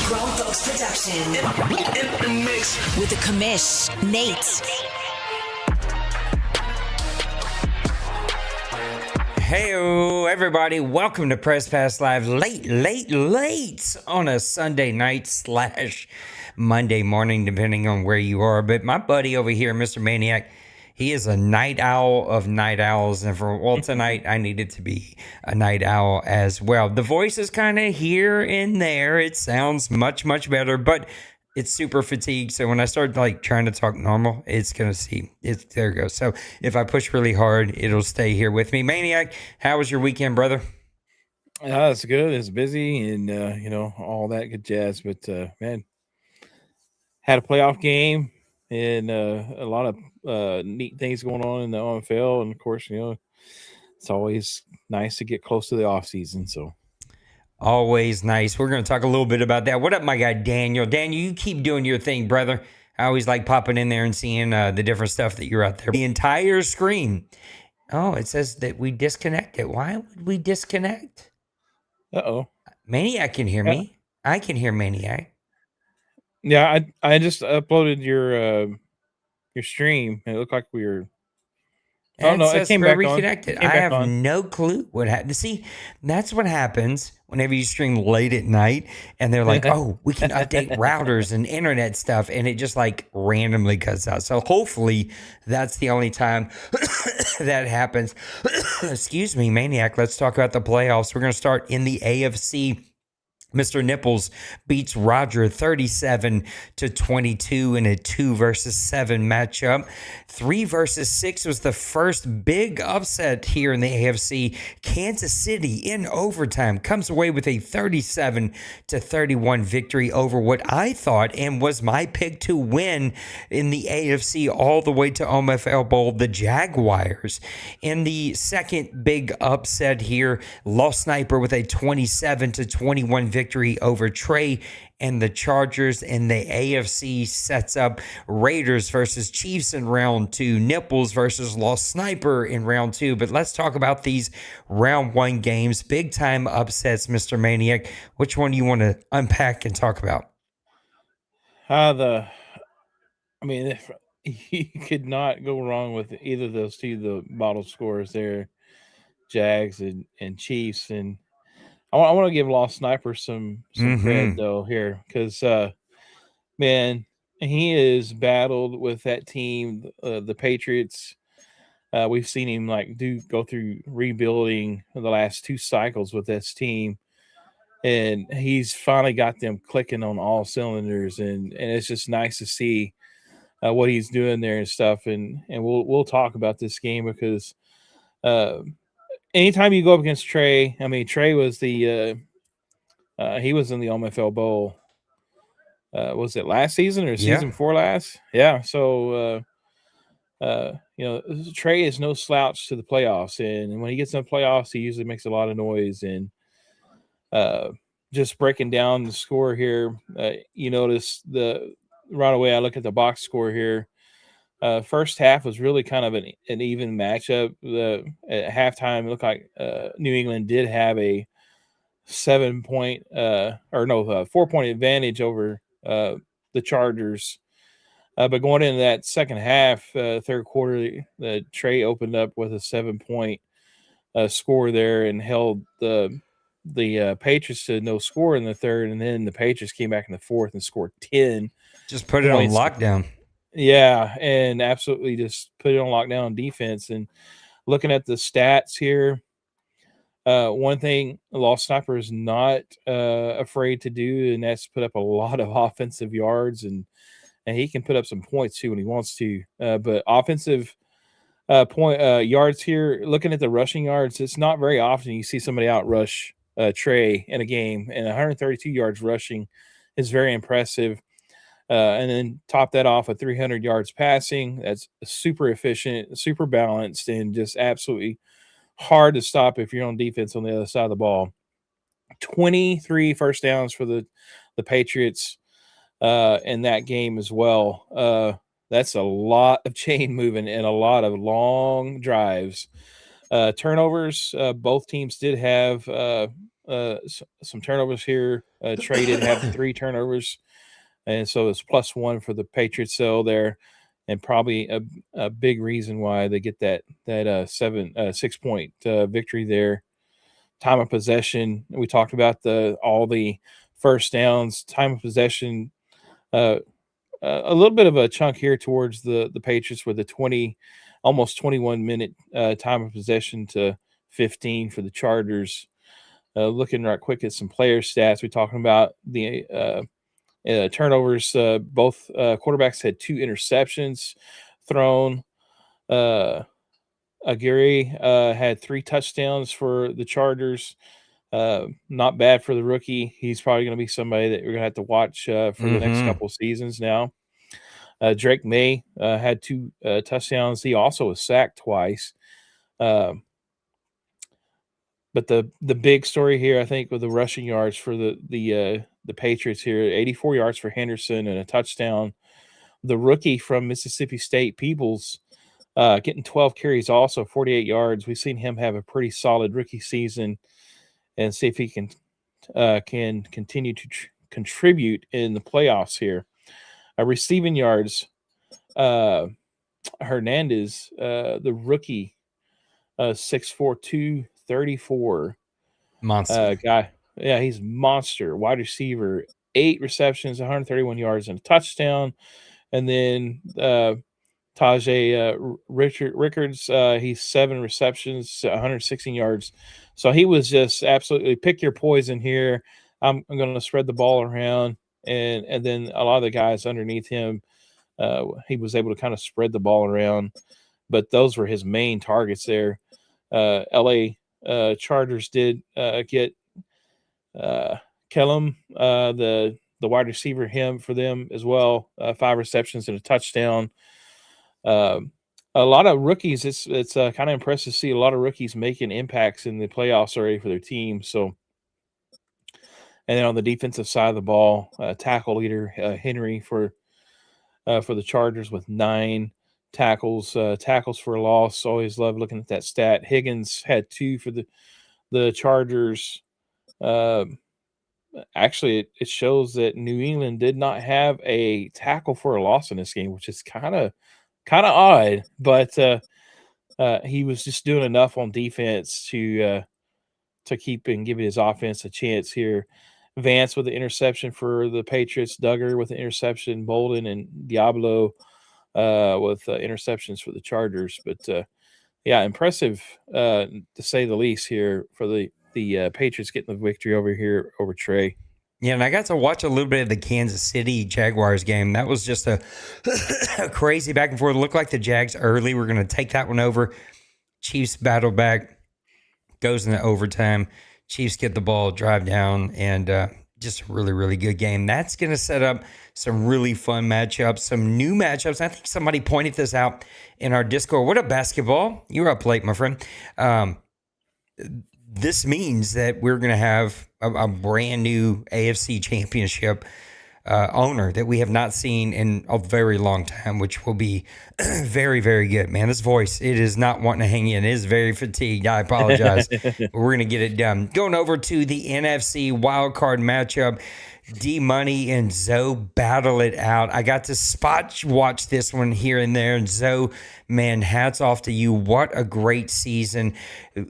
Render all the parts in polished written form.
Grown Folks Production. In the mix with the commish, Nate. Hey, everybody. Welcome to Press Pass Live late on a Sunday night / Monday morning, depending on where you are. But my buddy over here, Mr. Maniac, he is a night owl of night owls. And tonight I needed to be a night owl as well. The voice is kind of here and there. It sounds much better, but it's super fatigued. So when I start trying to talk normal, it's going to there it goes. So if I push really hard, it'll stay here with me. Maniac, how was your weekend, brother? It's good. It's busy and, all that good jazz. But, man, had a playoff game and a lot of neat things going on in the OMFL. And, of course, it's always nice to get close to the off season. So always nice. We're going to talk a little bit about that. What up, my guy, Daniel? Daniel, you keep doing your thing, brother. I always like popping in there and seeing the different stuff that you're out there. The entire screen. Oh, it says that we disconnected. Why would we disconnect? Uh-oh. Maniac can hear me. I can hear Maniac. Yeah, I just uploaded your stream. And it looked like we were... Oh, no, it came back reconnected. I have no clue what happened. See, that's what happens whenever you stream late at night and they're like, oh, we can update routers and internet stuff. And it just randomly cuts out. So hopefully that's the only time that happens. Excuse me, Maniac. Let's talk about the playoffs. We're going to start in the AFC. Mr. Nipples beats Roger 37-22 in a 2 versus 7 matchup. 3 versus 6 was the first big upset here in the AFC. Kansas City in overtime comes away with a 37-31 victory over what I thought and was my pick to win in the AFC all the way to OMFL Bowl, the Jaguars. In the second big upset here, Lost Sniper with a 27-21 victory over Trey and the Chargers, and the AFC sets up Raiders versus Chiefs in round 2, Nipples versus Lost Sniper in round 2. But let's talk about these round 1 games, big time upsets, Mr. Maniac. Which one do you want to unpack and talk about? You could not go wrong with either of those two, the bottle scores there, Jags and Chiefs. And I want to give Lost Sniper some credit though here, because man, he is battled with that team, the Patriots. We've seen him go through rebuilding the last 2 cycles with this team, and he's finally got them clicking on all cylinders, and it's just nice to see what he's doing there and stuff. And we'll talk about this game because anytime you go up against Trey, Trey was he was in the OMFL Bowl. Was it last season or season 4 last? Yeah. So, Trey is no slouch to the playoffs. And when he gets in the playoffs, he usually makes a lot of noise. And just breaking down the score here, you notice right away I look at the box score here. First half was really kind of an even matchup. At halftime, it looked like New England did have a 4-point advantage over the Chargers. But going into that second half, third quarter, the Trey opened up with a 7-point score there and held the Patriots to no score in the third, and then the Patriots came back in the fourth and scored 10 Just put it on points. lockdown. Yeah, and absolutely just put it on lockdown on defense. And looking at the stats here, one thing Lost Sniper is not afraid to do, and that's put up a lot of offensive yards, and he can put up some points too when he wants to. But offensive point yards here, looking at the rushing yards, it's not very often you see somebody outrush Trey in a game, and 132 yards rushing is very impressive. And then top that off with 300 yards passing. That's super efficient, super balanced, and just absolutely hard to stop if you're on defense on the other side of the ball. 23 first downs for the Patriots in that game as well. That's a lot of chain moving and a lot of long drives. Turnovers, both teams did have some turnovers here. Trey did have 3 turnovers, and so it's +1 for the Patriots still there, and probably a big reason why they get that 6-point victory there. Time of possession, we talked about all the first downs. Time of possession, a little bit of a chunk here towards the Patriots with the almost 21-minute time of possession to 15 for the Chargers. Looking right quick at some player stats, we're talking about the turnovers. Both quarterbacks had 2 interceptions thrown. Aguirre had 3 touchdowns for the Chargers. Not bad for the rookie. He's probably going to be somebody that we're going to have to watch for the next couple of seasons now. Drake May had 2 touchdowns. He also was sacked twice. But the big story here, I think, with the rushing yards for the Patriots here, 84 yards for Henderson and a touchdown. The rookie from Mississippi State, Peoples, getting 12 carries, also 48 yards. We've seen him have a pretty solid rookie season, and see if he can continue to contribute in the playoffs here. Receiving yards, Hernandez, the rookie, 6'4", 234. Monster. Guy. Yeah, he's monster. Wide receiver, 8 receptions, 131 yards, and a touchdown. And then Tajay Rickards, he's 7 receptions, 116 yards. So he was just absolutely pick your poison here. I'm going to spread the ball around. And then a lot of the guys underneath him, he was able to kind of spread the ball around. But those were his main targets there. LA Chargers did get Kellum, the wide receiver, for them as well. 5 receptions and a touchdown. A lot of rookies. It's kind of impressive to see a lot of rookies making impacts in the playoffs already for their team. So, and then on the defensive side of the ball, tackle leader Henry for the Chargers with 9 tackles. Tackles for a loss. Always love looking at that stat. Higgins had 2 for the Chargers. Actually, it shows that New England did not have a tackle for a loss in this game, which is kind of odd. But he was just doing enough on defense to keep and give his offense a chance here. Vance with the interception for the Patriots. Duggar with the interception. Bolden and Diablo with interceptions for the Chargers. But yeah, impressive to say the least here for the Patriots getting the victory over Trey. Yeah, and I got to watch a little bit of the Kansas City Jaguars game. That was just a crazy back and forth. It looked like the Jags early were going to take that one over. Chiefs battle back, goes into overtime. Chiefs get the ball, drive down, and just a really, really good game. That's going to set up some really fun matchups, some new matchups. I think somebody pointed this out in our Discord. What up, basketball? You're up late, my friend. This means that we're going to have a brand new AFC championship owner that we have not seen in a very long time, which will be very, very good. Man, this voice, it is not wanting to hang in. It is very fatigued. I apologize. But we're going to get it done. Going over to the NFC wildcard matchup. D Money and Zoe battle it out. I got to spot watch this one here and there. And Zoe, man, hats off to you. What a great season.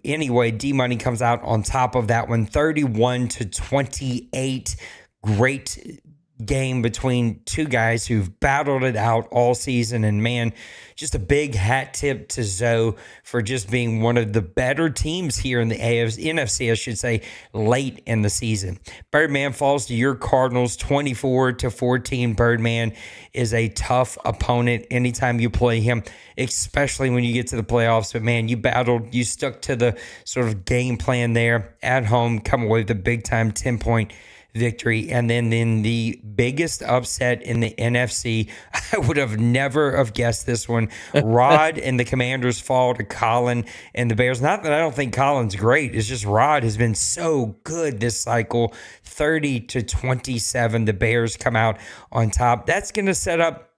Anyway, D Money comes out on top of that one, 31-28. Great game between two guys who've battled it out all season. And man, just a big hat tip to Zoe for just being one of the better teams here in the NFC, I should say, late in the season. Birdman falls to your Cardinals 24-14. Birdman is a tough opponent anytime you play him, especially when you get to the playoffs. But man, you battled, you stuck to the sort of game plan there at home, come away with a big time 10-point victory. And then in the biggest upset in the NFC, I would have never have guessed this one. Rod and the Commanders fall to Colin and the Bears. Not that I don't think Colin's great. It's just Rod has been so good this cycle. 30-27. The Bears come out on top. That's going to set up,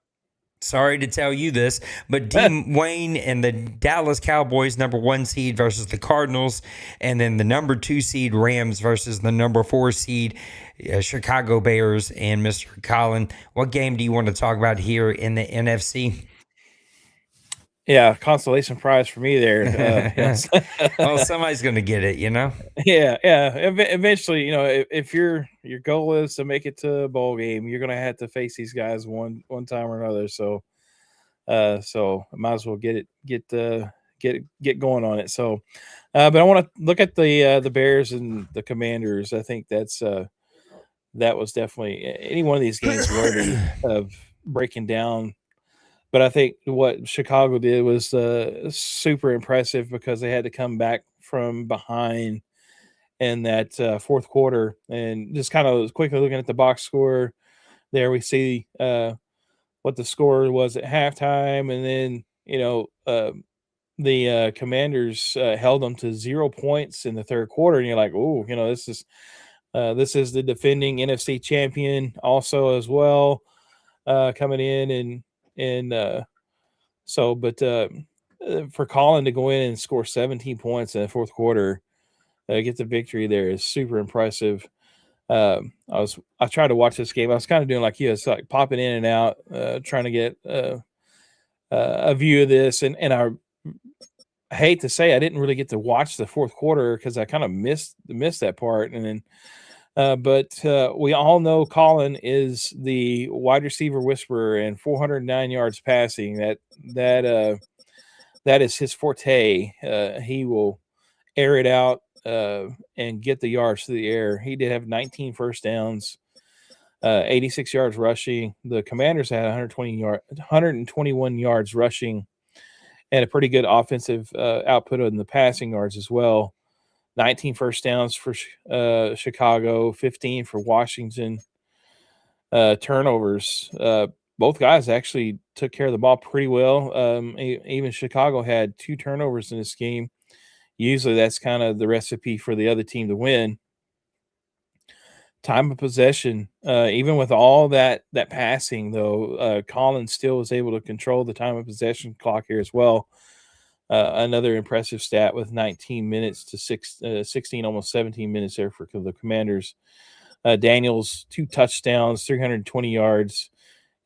sorry to tell you this, but Dean Wayne and the Dallas Cowboys, number 1 seed versus the Cardinals, and then the number 2 seed Rams versus the number 4 seed Chicago Bears and Mr. Colin. What game do you want to talk about here in the NFC? Yeah, consolation prize for me there. Yes. Well, somebody's going to get it, you know? Yeah. Eventually, if your goal is to make it to a bowl game, you're going to have to face these guys one time or another. So I might as well get going on it. So, but I want to look at the Bears and the Commanders. I think that was definitely any one of these games worthy of breaking down. But I think what Chicago did was super impressive because they had to come back from behind in that fourth quarter. And just kind of quickly looking at the box score there, we see what the score was at halftime. And then, the Commanders held them to 0 points in the third quarter. And you're like, oh, this is the defending NFC champion also as well, coming in for Colin to go in and score 17 points in the fourth quarter, get the victory there is super impressive. I tried to watch this game. I was kind of doing like you, it's like popping in and out, trying to get a view of this, and I hate to say I didn't really get to watch the fourth quarter because I kind of missed that part, and then. But we all know Colin is the wide receiver whisperer and 409 yards passing. That is his forte. He will air it out and get the yards to the air. He did have 19 first downs, 86 yards rushing. The Commanders had 121 yards rushing, and a pretty good offensive output in the passing yards as well. 19 first downs for Chicago, 15 for Washington. Turnovers. Both guys actually took care of the ball pretty well. Even Chicago had 2 turnovers in this game. Usually that's kind of the recipe for the other team to win. Time of possession, even with all that passing, though, Collins still was able to control the time of possession clock here as well. Another impressive stat with 19 minutes to 16, almost 17 minutes there for the Commanders. Daniels, 2 touchdowns, 320 yards,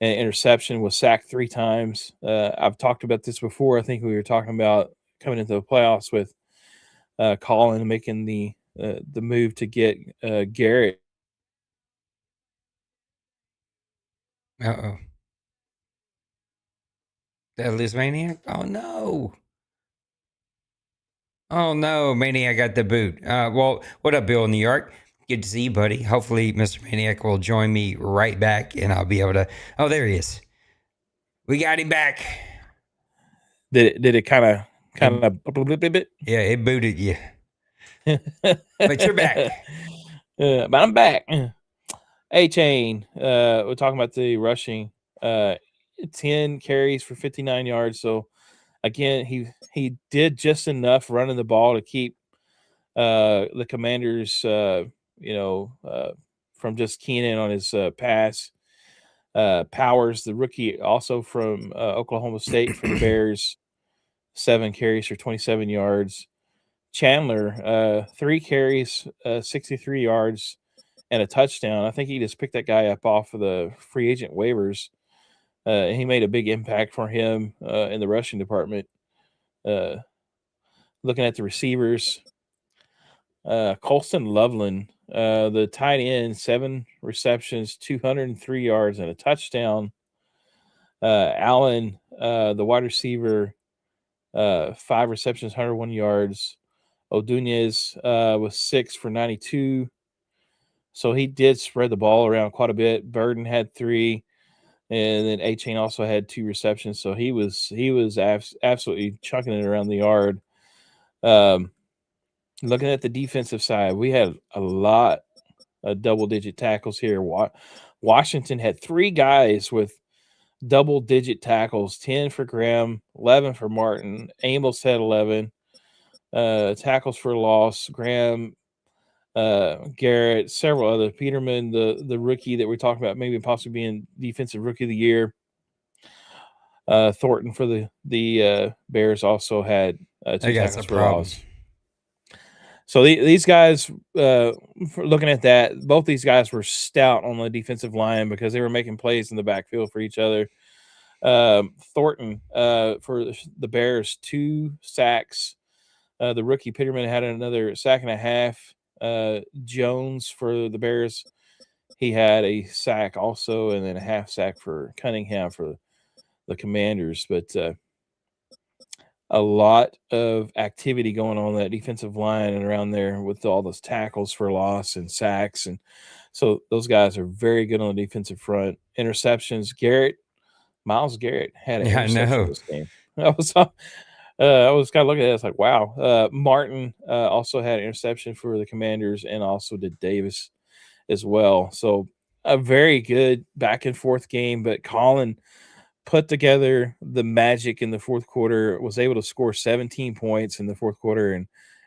and interception, was sacked 3 times. I've talked about this before. I think we were talking about coming into the playoffs with Colin making the move to get Garrett. Uh-oh. That Liz Maniac? Oh, no. Oh, no. Maniac got the boot. Well, what up, Bill in New York? Good to see you, buddy. Hopefully, Mr. Maniac will join me right back, and I'll be able to... Oh, there he is. We got him back. Did it kind of... Yeah, it booted you. But you're back. But I'm back. A-Chain, we're talking about the rushing. 10 carries for 59 yards. So, again, he did just enough running the ball to keep the Commanders, from just keying in on his pass. Powers, the rookie, also from Oklahoma State for the Bears, 7 carries for 27 yards. Chandler, 3 carries, 63 yards, and a touchdown. I think he just picked that guy up off of the free agent waivers. He made a big impact for him in the rushing department. Looking at the receivers, Colston Loveland, the tight end, 7 receptions, 203 yards, and a touchdown. Allen, the wide receiver, 5 receptions, 101 yards. O'Dunez was 6 for 92. So he did spread the ball around quite a bit. Burden had 3, and then A-Chain also had 2 receptions. So he was absolutely chucking it around the yard. Looking at the defensive side, we had a lot of double-digit tackles here. Washington had 3 guys with double-digit tackles, 10 for Graham, 11 for Martin. Amos had 11 tackles for loss. Graham, Garrett, several other. Peterman, the rookie that we're talking about, maybe possibly being defensive rookie of the year. Thornton for the Bears also had 2 tackles for loss. So these guys, looking at that, both these guys were stout on the defensive line because they were making plays in the backfield for each other. Thornton for the Bears, 2 sacks. The rookie Peterman had another sack and a half. Jones for the Bears, he had a sack also, and then a half sack for Cunningham for the Commanders. But a lot of activity going on that defensive line and around there with all those tackles for loss and sacks. And so those guys are very good on the defensive front. Interceptions, Myles Garrett had an interception this game. I was kind of looking at it. It's like, wow. Martin also had an interception for the Commanders, and also did Davis as well. So a very good back and forth game, but Colin put together the magic in the fourth quarter, was able to score 17 points in the fourth quarter,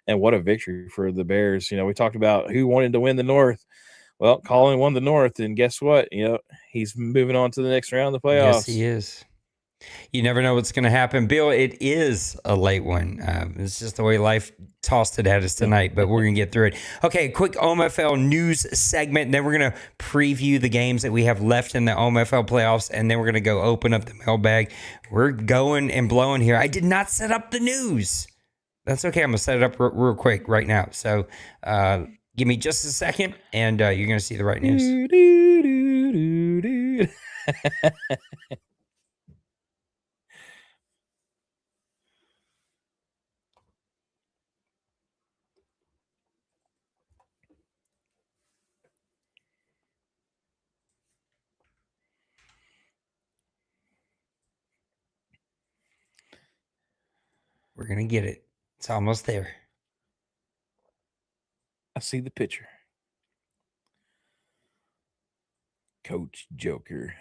and what a victory for the Bears. We talked about who wanted to win the North. Well, Colin won the North, and guess what? He's moving on to the next round of the playoffs. Yes, he is. You never know what's going to happen. Bill, it is a late one. It's just the way life tossed it at us tonight, but we're going to get through it. Okay, quick OMFL news segment, and then we're going to preview the games that we have left in the OMFL playoffs, and then we're going to go open up the mailbag. We're going and blowing here. I did not set up the news. That's okay. I'm going to set it up real quick right now. So give me just a second, and you're going to see the right news. We're going to get it. It's almost there. I see the picture. Coach Joker.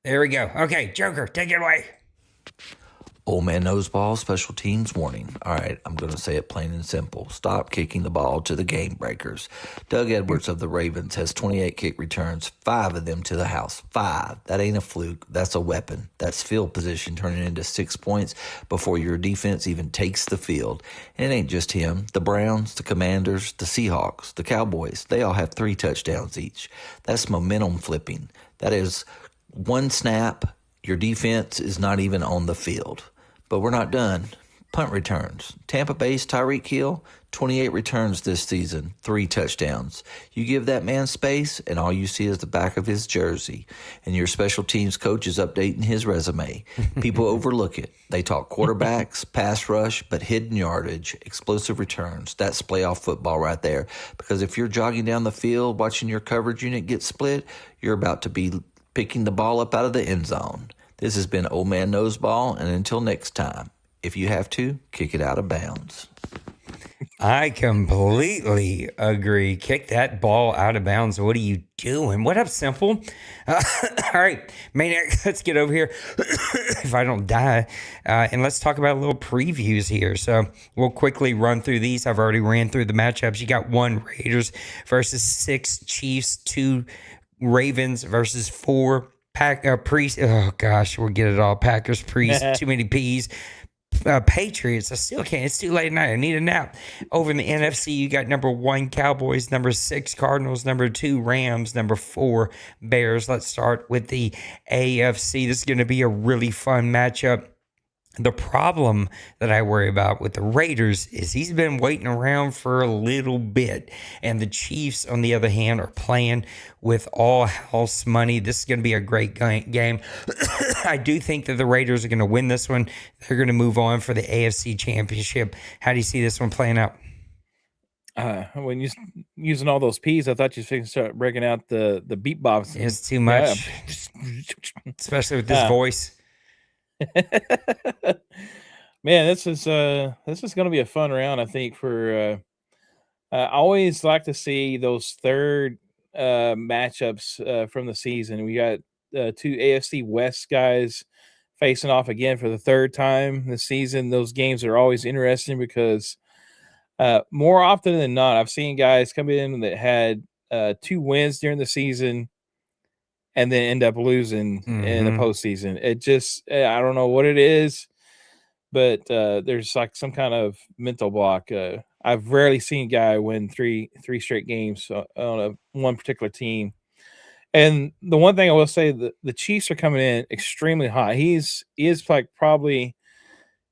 There we go. Okay, Joker, take it away. Old man knows ball, special teams warning. All right, I'm going to say it plain and simple. Stop kicking the ball to the game breakers. Doug Edwards of the Ravens has 28 kick returns, 5 of them to the house. 5. That ain't a fluke. That's a weapon. That's field position turning into 6 points before your defense even takes the field. And it ain't just him. The Browns, the Commanders, the Seahawks, the Cowboys, they all have 3 touchdowns each. That's momentum flipping. That is one snap, your defense is not even on the field. But we're not done. Punt returns. Tampa Bay's Tyreek Hill, 28 returns this season, 3 touchdowns. You give that man space, and all you see is the back of his jersey. And your special teams coach is updating his resume. People overlook it. They talk quarterbacks, pass rush, but hidden yardage, explosive returns. That's playoff football right there. Because if you're jogging down the field, watching your coverage unit get split, you're about to be picking the ball up out of the end zone. This has been Old Man Knows Ball, and until next time, if you have to, kick it out of bounds. I completely agree. Kick that ball out of bounds. What are you doing? What up, Simple? All right, Maniac, let's get over here if I don't die. And let's talk about a little previews here. So we'll quickly run through these. I've already ran through the matchups. You got 1 Raiders versus 6 Chiefs, 2 Ravens versus 4 Priest. Oh, gosh, we'll get it all. Packers, Priest, too many P's. Patriots. I still can't. It's too late at night. I need a nap. Over in the NFC, you got number 1 Cowboys, number 6 Cardinals, number 2 Rams, number 4 Bears. Let's start with the AFC. This is going to be a really fun matchup. The problem that I worry about with the Raiders is he's been waiting around for a little bit. And the Chiefs, on the other hand, are playing with all house money. This is going to be a great game. I do think that the Raiders are going to win this one. They're going to move on for the AFC Championship. How do you see this one playing out? When you're using all those P's, I thought you were going to start breaking out the beatbox. It's too much, especially with this voice. Man, this is going to be a fun round, I think. For I always like to see those third matchups from the season. We got 2 AFC West guys facing off again for the third time this season. Those games are always interesting because more often than not, I've seen guys come in that had 2 wins during the season and then end up losing in the postseason. It just, I don't know what it is, but there's like some kind of mental block. I've rarely seen a guy win three straight games on one particular team. And the one thing I will say, the Chiefs are coming in extremely hot. He is like probably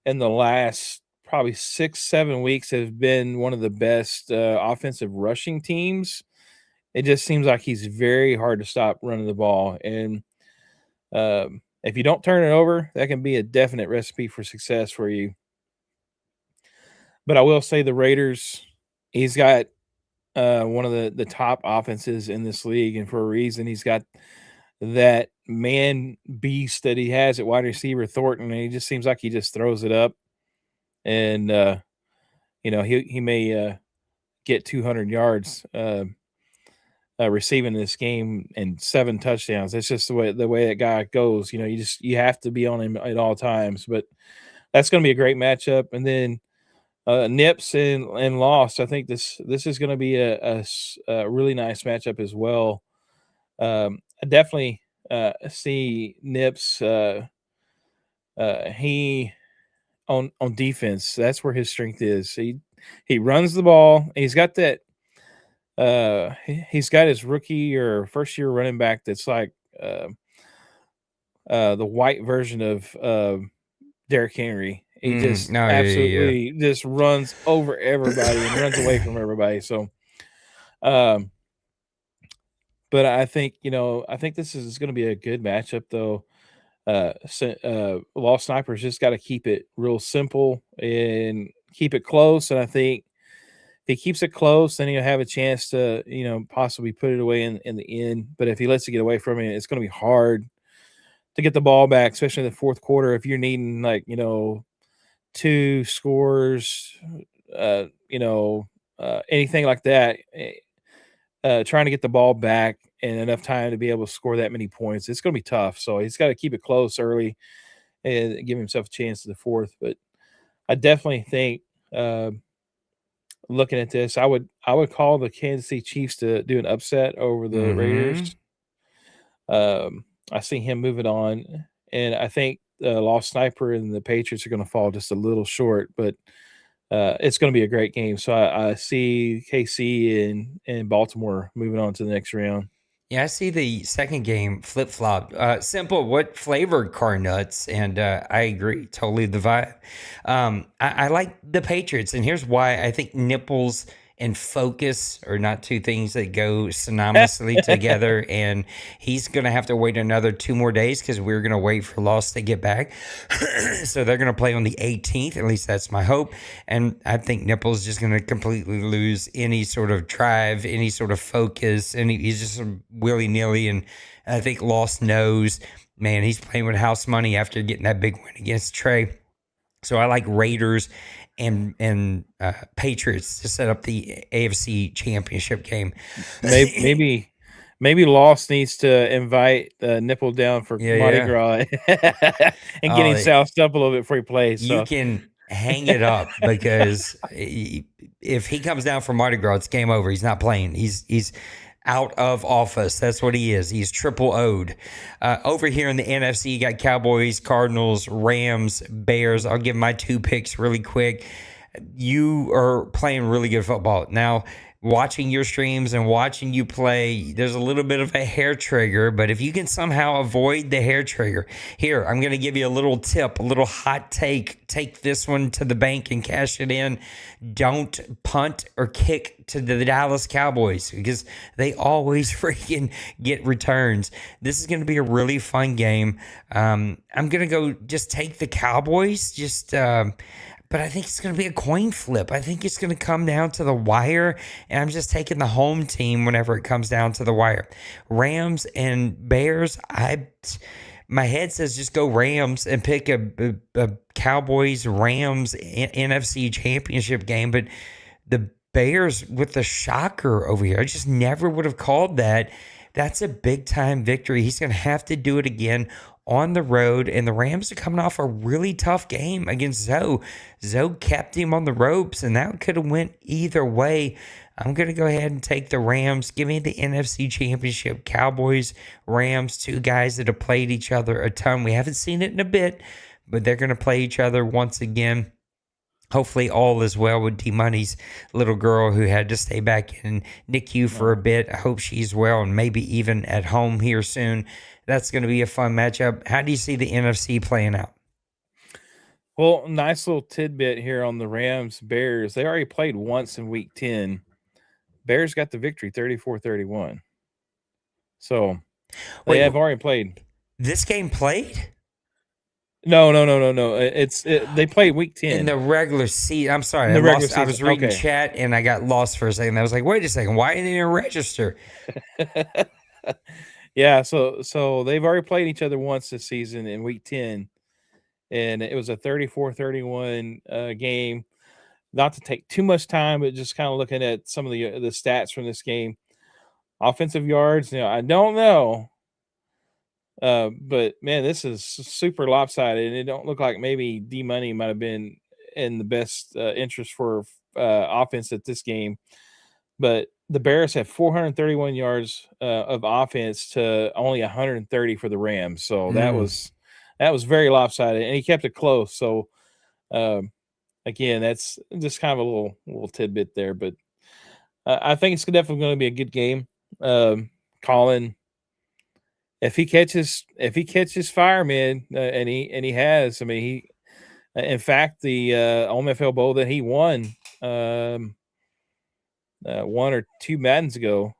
in the last 6-7 weeks have been one of the best offensive rushing teams. It just seems like he's very hard to stop running the ball. And if you don't turn it over, that can be a definite recipe for success for you. But I will say the Raiders, he's got one of the top offenses in this league. And for a reason, he's got that man beast that he has at wide receiver, Thornton. And he just seems like he just throws it up. And, he may get 200 yards receiving this game and 7 touchdowns. That's just the way that guy goes. You have to be on him at all times. But that's going to be a great matchup. And then Nips and Lost. I think this is going to be a really nice matchup as well. I definitely see Nips. He on defense. That's where his strength is. He runs the ball. He's got that. He's got his rookie or first year running back that's like the white version of Derrick Henry. He just absolutely just runs over everybody and runs away from everybody. So, but I think this is going to be a good matchup though. Lost Snipers just got to keep it real simple and keep it close. And I think if he keeps it close, then he'll have a chance to, possibly put it away in the end. But if he lets it get away from it, it's going to be hard to get the ball back, especially in the fourth quarter. If you're needing 2 scores, anything like that, trying to get the ball back and enough time to be able to score that many points, it's going to be tough. So he's got to keep it close early and give himself a chance to the fourth. But I definitely think, looking at this, I would call the Kansas City Chiefs to do an upset over the Raiders. I see him moving on, and I think Lost Sniper and the Patriots are going to fall just a little short, but it's going to be a great game. So I see KC and Baltimore moving on to the next round. Yeah, I see the second game flip-flop. Simple, what flavored car nuts? And I agree, totally the vibe. I like the Patriots, and here's why. I think nipples and focus are not two things that go synonymously together, and he's going to have to wait another 2 more days because we're going to wait for Lost to get back. So they're going to play on the 18th, at least that's my hope, and I think Nipple's just going to completely lose any sort of drive, any sort of focus, and he's just willy-nilly, and I think Lost knows, man, he's playing with house money after getting that big win against Trey. So I like Raiders and Patriots to set up the AFC Championship game. Maybe Loss needs to invite Nipple down for Mardi Yeah. Gras and get him Oh, soused up a little bit before he plays. you So can hang it up because if he comes down for Mardi Gras, it's game over. He's not playing. He's out of office. That's what he is. He's triple O'd. Over here in the NFC, you got Cowboys, Cardinals, Rams, Bears. I'll give my 2 picks really quick. You are playing really good football. Now, watching your streams and watching you play, there's a little bit of a hair trigger, but if you can somehow avoid the hair trigger, here, I'm going to give you a little tip, a little hot take. Take this one to the bank and cash it in. Don't punt or kick to the Dallas Cowboys because they always freaking get returns. This is going to be a really fun game. I'm going to go just take the Cowboys, but I think it's going to be a coin flip. I think it's going to come down to the wire, and I'm just taking the home team whenever it comes down to the wire. Rams and Bears, my head says just go Rams and pick a Cowboys-Rams NFC Championship game, but the Bears with the shocker over here, I just never would have called that. That's a big-time victory. He's going to have to do it again on the road, and the Rams are coming off a really tough game against Zoe. Zoe kept him on the ropes, and that could have went either way. I'm going to go ahead and take the Rams. Give me the NFC Championship. Cowboys, Rams, 2 guys that have played each other a ton. We haven't seen it in a bit, but they're going to play each other once again. Hopefully all is well with D-Money's little girl who had to stay back in NICU for a bit. I hope she's well and maybe even at home here soon. That's going to be a fun matchup. How do you see the NFC playing out? Well, nice little tidbit here on the Rams Bears. They already played once in week 10. Bears got the victory 34-31. So they have already played. This game played? No. They played week 10. In the regular season. I'm sorry. I was reading chat and I got lost for a second. I was like, wait a second. Why didn't you register? Yeah, so they've already played each other once this season in week 10. And it was a 34-31 game. Not to take too much time, but just kind of looking at some of the stats from this game. Offensive yards, I don't know. But man, this is super lopsided, and it don't look like maybe D-Money might have been in the best interest for offense at this game. But the Bears have 431 yards of offense to only 130 for the Rams. So that was very lopsided, and he kept it close. So again, that's just kind of a little tidbit there. But I think it's definitely going to be a good game. Colin, if he catches fire, man, and he has, I mean, in fact, the OMFL Bowl that he won 1 or 2 Maddens ago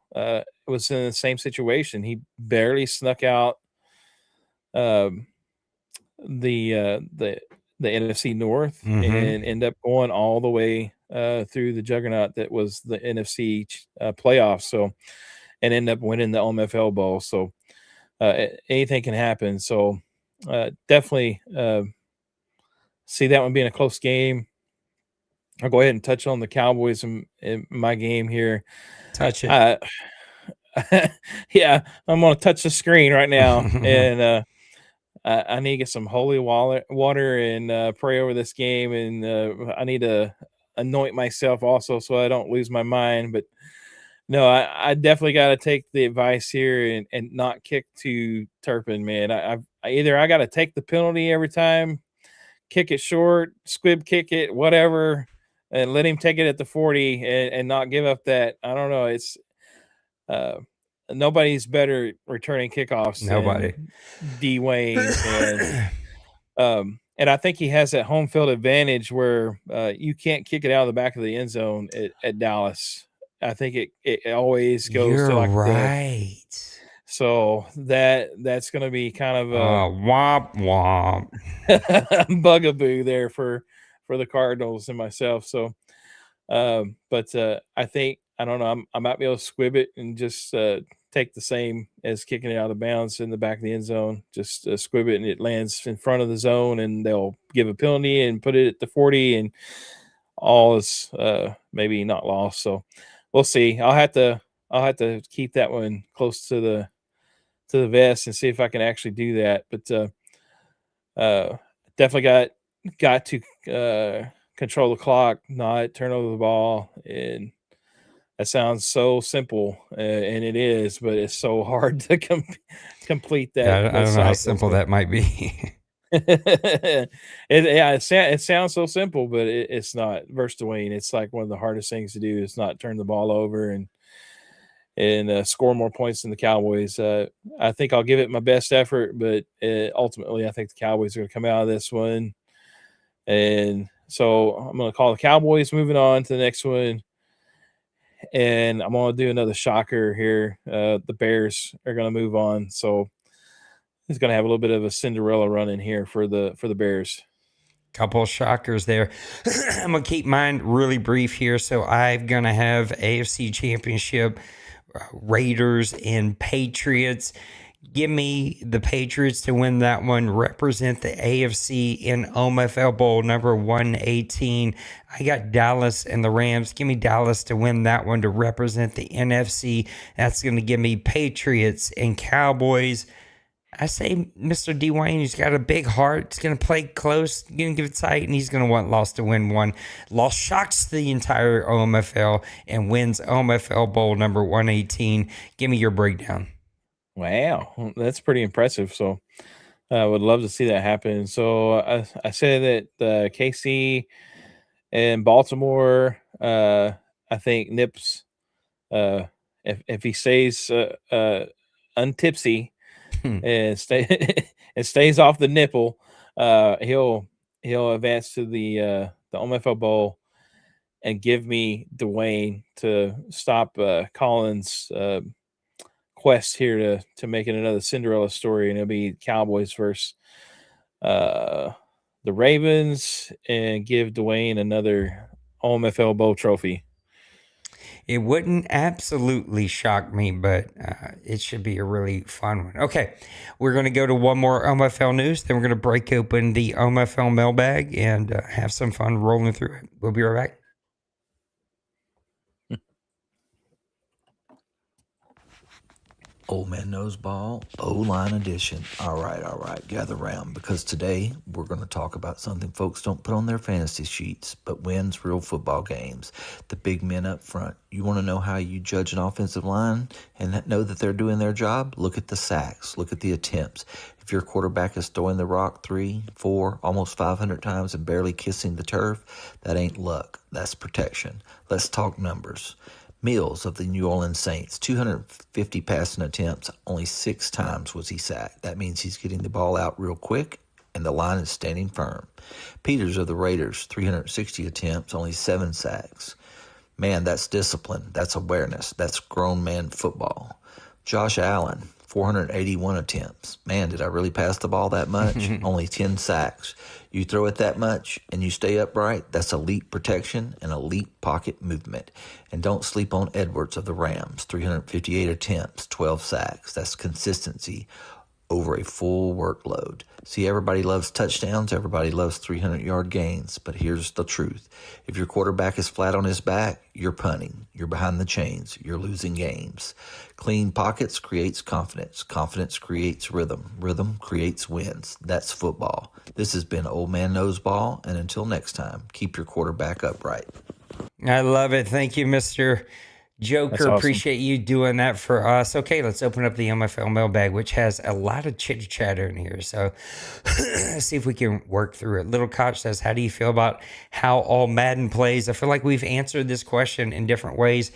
was in the same situation. He barely snuck out the NFC North and end up going all the way through the juggernaut that was the NFC playoffs. So, and end up winning the OMFL Bowl. So anything can happen. So definitely see that one being a close game. I'll go ahead and touch on the Cowboys in my game here. Touch it. Yeah, I'm going to touch the screen right now. And I need to get some holy water and pray over this game. And I need to anoint myself also so I don't lose my mind. But no, I definitely got to take the advice here and not kick to Turpin, man. I got to take the penalty every time, kick it short, squib kick it, whatever, and let him take it at the 40 and not give up that. I don't know. It's nobody's better returning kickoffs than Dwayne. And I think he has that home field advantage where you can't kick it out of the back of the end zone at Dallas. I think it always goes to like right. So that's going to be kind of a womp womp bugaboo there for the Cardinals and myself. So, but I think I don't know. I might be able to squib it and just take the same as kicking it out of bounds in the back of the end zone. Just squib it and it lands in front of the zone, and they'll give a penalty and put it at the 40 and all is maybe not lost. So we'll see. I'll have to keep that one close to the vest and see if I can actually do that. But definitely got to control the clock, not turn over the ball, and that sounds so simple, and it is, but it's so hard to complete that. Yeah, I that don't know how cycle. simple that might be. It sounds so simple, but it's not. Versus Dwayne, it's like one of the hardest things to do is not turn the ball over and score more points than the Cowboys. I think I'll give it my best effort, but ultimately, I think the Cowboys are going to come out of this one. And so I'm going to call the Cowboys. Moving on to the next one, and I'm going to do another shocker here. The Bears are going to move on, so it's going to have a little bit of a Cinderella run in here for the Bears. Couple shockers there. I'm going to keep mine really brief here. So I'm going to have AFC Championship, Raiders and Patriots. Give me the Patriots to win that one, represent the AFC in OMFL Bowl number 118. I got Dallas and the Rams. Give me Dallas to win that one to represent the NFC. That's going to give me Patriots and Cowboys. I say Mr. Dwayne, he's got a big heart. He's going to play close, going to give it tight, and he's going to want Loss to win one. Loss shocks the entire OMFL and wins OMFL Bowl number 118. Give me your breakdown. Wow, that's pretty impressive. So I would love to see that happen. So I said that KC and Baltimore, I think Nips, if he stays untipsy and stays off the nipple, he'll advance to the OMFL Bowl and give me Dwayne to stop Collins' quest here to make it another Cinderella story, and it'll be Cowboys versus the Ravens, and give Dwayne another OMFL Bowl trophy. It wouldn't absolutely shock me, but it should be a really fun one. Okay, we're going to go to one more OMFL news, then we're going to break open the OMFL mailbag and have some fun rolling through it. We'll be right back. Old Man Knows Ball, O-Line Edition. All right, gather round, because today we're going to talk about something folks don't put on their fantasy sheets, but wins real football games. The big men up front. You want to know how you judge an offensive line and know that they're doing their job? Look at the sacks. Look at the attempts. If your quarterback is throwing the rock 3, 4, almost 500 times and barely kissing the turf, that ain't luck. That's protection. Let's talk numbers. Mills of the New Orleans Saints, 250 passing attempts, only 6 times was he sacked. That means he's getting the ball out real quick, and the line is standing firm. Peters of the Raiders, 360 attempts, only 7 sacks. Man, that's discipline. That's awareness. That's grown man football. Josh Allen, 481 attempts. Man, did I really pass the ball that much? Only 10 sacks. You throw it that much and you stay upright, that's elite protection and elite pocket movement. And don't sleep on Edwards of the Rams, 358 attempts, 12 sacks. That's consistency over a full workload. See, everybody loves touchdowns, everybody loves 300-yard gains, but here's the truth. If your quarterback is flat on his back, you're punting, you're behind the chains, you're losing games. Clean pockets creates confidence. Confidence creates rhythm. Rhythm creates wins. That's football. This has been Old Man Knows Ball, and until next time, keep your quarterback upright. I love it. Thank you, Mr. Joker. Awesome. Appreciate you doing that for us. Okay, let's open up the MFL mailbag, which has a lot of chitter chatter in here. So let's see if we can work through it. Little Koch says, how do you feel about how all Madden plays? I feel like we've answered this question in different ways.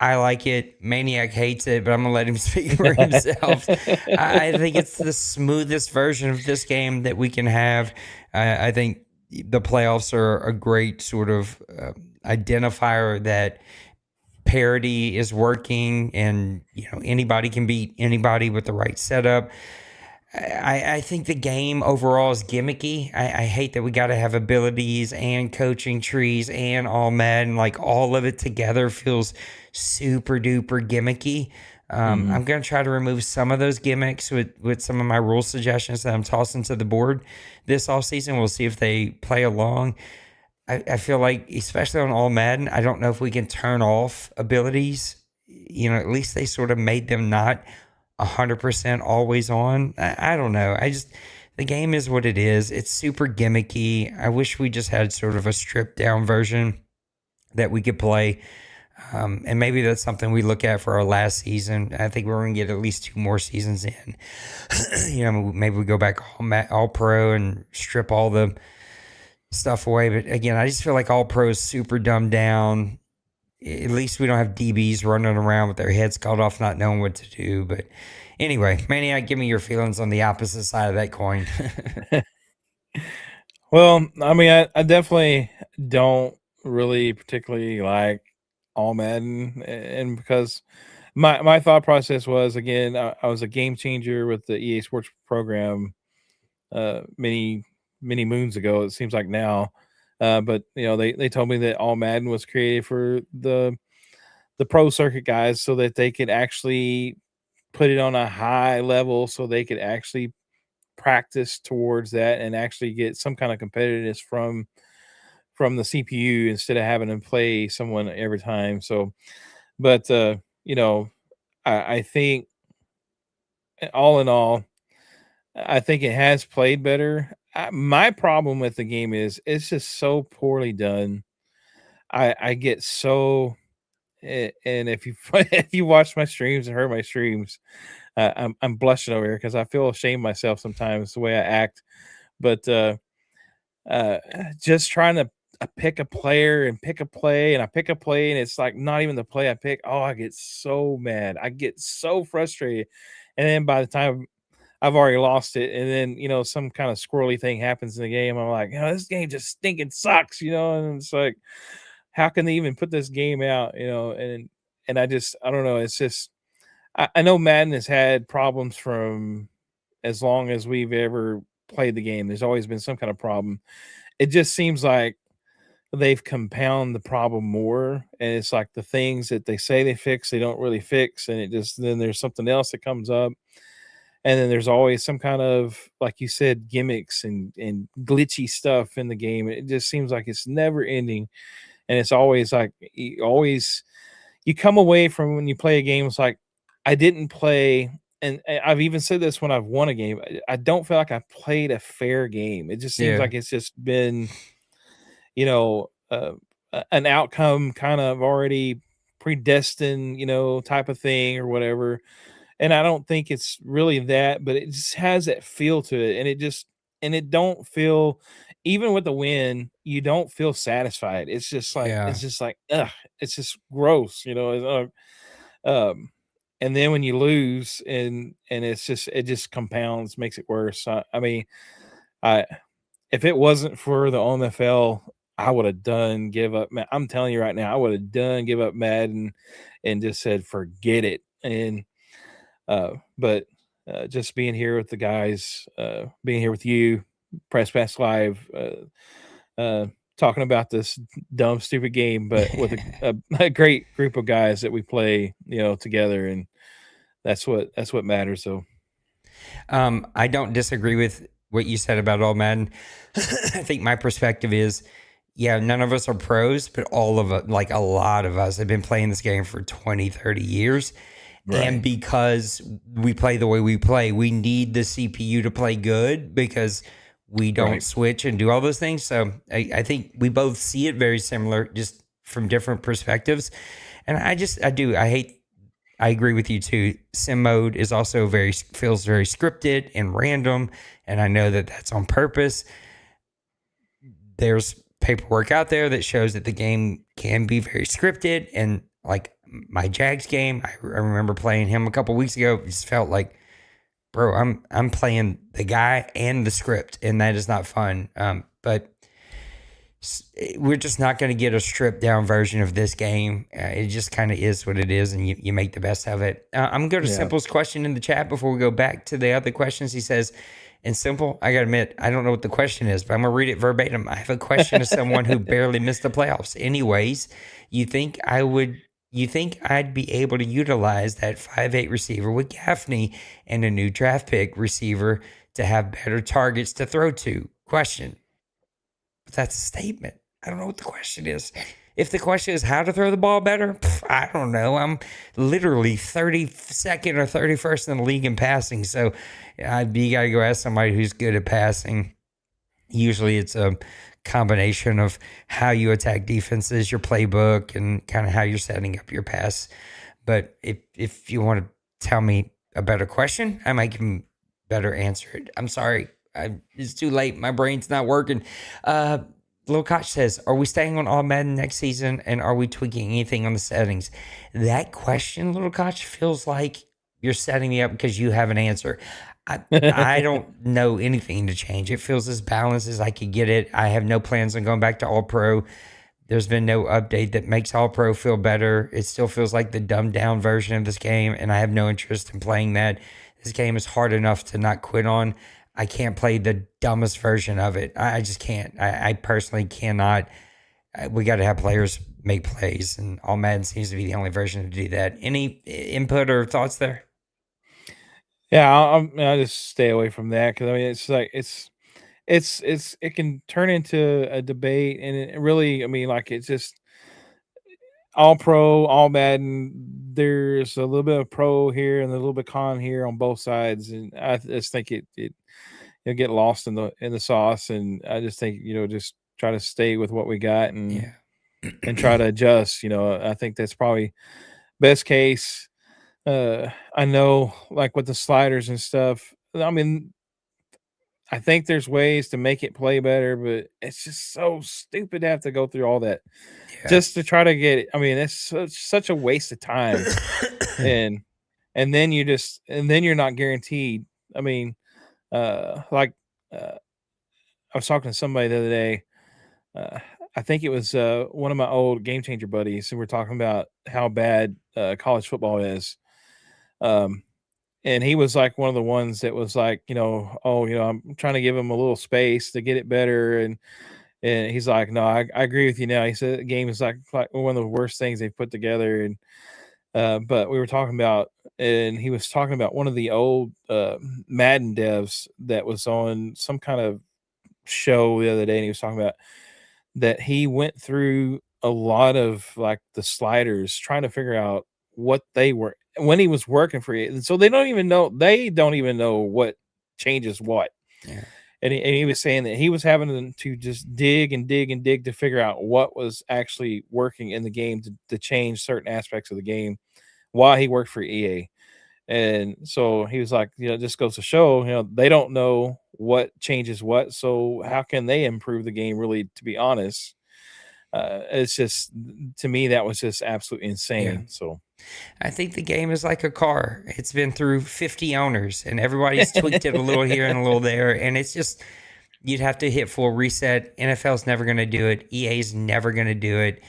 I like it. Maniac hates it, but I'm going to let him speak for himself. I think it's the smoothest version of this game that we can have. I think the playoffs are a great sort of identifier that parity is working, and anybody can beat anybody with the right setup. I think the game overall is gimmicky. I hate that we got to have abilities and coaching trees and all Madden. Like, all of it together feels super duper gimmicky. I'm going to try to remove some of those gimmicks with some of my rule suggestions that I'm tossing to the board this offseason. We'll see if they play along. I feel like, especially on All Madden, I don't know if we can turn off abilities. At least they sort of made them not 100% always on. I don't know. The game is what it is. It's super gimmicky. I wish we just had sort of a stripped down version that we could play. And maybe that's something we look at for our last season. I think we're going to get at least 2 more seasons in. Maybe we go back all pro and strip all the stuff away. But again, I just feel like all pro is super dumbed down. At least we don't have DBs running around with their heads cut off, not knowing what to do. But anyway, Maniac, give me your feelings on the opposite side of that coin. Well, I mean, I definitely don't really particularly like All Madden, and because my thought process was, again, I was a game changer with the EA Sports program many moons ago. It seems like now, but they told me that All Madden was created for the pro circuit guys so that they could actually put it on a high level, so they could actually practice towards that and actually get some kind of competitiveness from the CPU instead of having to play someone every time. So, but I think all in all, I think it has played better. My problem with the game is it's just so poorly done. I get so and if you if you watch my streams and heard my streams, I'm blushing over here because I feel ashamed of myself sometimes the way I act. But uh, just trying to pick a player and pick a play, and I pick a play, and it's like not even the play I pick. Oh, I get so mad. I get so frustrated. And then by the time I've already lost it, and then some kind of squirrely thing happens in the game, I'm like, this game just stinking sucks, and it's like, how can they even put this game out, and I don't know. It's just I know Madden has had problems from as long as we've ever played the game. There's always been some kind of problem. It just seems like they've compound the problem more, and it's like the things that they say they fix, they don't really fix, and it just then there's something else that comes up, and then there's always some kind of, like you said, gimmicks and glitchy stuff in the game. It just seems like it's never ending, and it's always like you come away from when you play a game, it's like, I didn't play, and I've even said this when I've won a game. I don't feel like I played a fair game. It just seems Yeah. like it's just been, an outcome kind of already predestined, type of thing or whatever. And I don't think it's really that, but it just has that feel to it, and it don't feel, even with the win, you don't feel satisfied. Yeah. It's just like, ugh, it's just gross, and then when you lose, and it just compounds, makes it worse. I mean, I if it wasn't for the OMFL, I would have done give up. I'm telling you right now, I would have done give up Madden and just said forget it. And but just being here with the guys, being here with you, Press Pass Live, talking about this dumb, stupid game, but with a great group of guys that we play, together, and that's what matters. So, I don't disagree with what you said about All Madden. I think my perspective is, yeah, none of us are pros, but all of us, like a lot of us, have been playing this game for 20, 30 years. And right. because we play the way we play, we need the CPU to play good because we don't Right. switch and do all those things. So I think we both see it very similar, just from different perspectives. And I agree with you too. Sim mode is also feels very scripted and random. And I know that that's on purpose. There's paperwork out there that shows that the game can be very scripted, and like my Jags game, I remember playing him a couple weeks ago. It just felt like, bro, I'm playing the guy and the script, and that is not fun. But we're just not going to get a stripped down version of this game. It just kind of is what it is, and you make the best of it. I'm going to go to Yeah. Simple's question in the chat before we go back to the other questions. He says, and Simple, I got to admit, I don't know what the question is, but I'm going to read it verbatim. I have a question to someone who barely missed the playoffs. Anyways, you think I'd be able to utilize that 5'8" receiver with Gaffney and a new draft pick receiver to have better targets to throw to? Question. But that's a statement. I don't know what the question is. If the question is how to throw the ball better, I don't know. I'm literally 32nd or 31st in the league in passing. So you got to go ask somebody who's good at passing. Usually it's a combination of how you attack defenses, your playbook, and kind of how you're setting up your pass. But if you want to tell me a better question, I might can better answer it. I'm sorry. It's too late. My brain's not working. Lil Koch says, are we staying on All Madden next season, and are we tweaking anything on the settings? That question, Lil Koch, feels like you're setting me up because you have an answer. I don't know anything to change. It feels as balanced as I could get it. I have no plans on going back to All Pro. There's been no update that makes All Pro feel better. It still feels like the dumbed down version of this game, and I have no interest in playing that. This game is hard enough to not quit on. I can't play the dumbest version of it. I just can't. I personally cannot. We got to have players make plays, and All Madden seems to be the only version to do that. Any input or thoughts there? Yeah, I'll just stay away from that because I mean, it's like it can turn into a debate, and it really, I mean, like it's just all pro, all Madden. There's a little bit of pro here and a little bit con here on both sides, and I just think it'll get lost in the sauce. And I just think just try to stay with what we got and try to adjust. I think that's probably best case. I know, like with the sliders and stuff. I mean, I think there's ways to make it play better, but it's just so stupid to have to go through all that just to try to get it. I mean, it's such a waste of time, and then you're not guaranteed. I mean, like I was talking to somebody the other day. I think it was one of my old Game Changer buddies, and we're talking about how bad college football is. And he was like one of the ones that was like, I'm trying to give him a little space to get it better. And he's like, no, I agree with you now. He said the game is like one of the worst things they've put together. And but we were talking about, and he was talking about one of the old Madden devs that was on some kind of show the other day, and he was talking about that he went through a lot of like the sliders trying to figure out what they were when he was working for you. And so they don't even know what changes what. Yeah. And he was saying that he was having to just dig and dig and dig to figure out what was actually working in the game to change certain aspects of the game while he worked for EA. And so he was like, it just goes to show, they don't know what changes what. So how can they improve the game, really, to be honest? It's just, to me, that was just absolutely insane. Yeah. So I think the game is like a car. It's been through 50 owners, and everybody's tweaked it a little here and a little there. And it's just, you'd have to hit full reset. NFL's never going to do it. EA's never going to do it.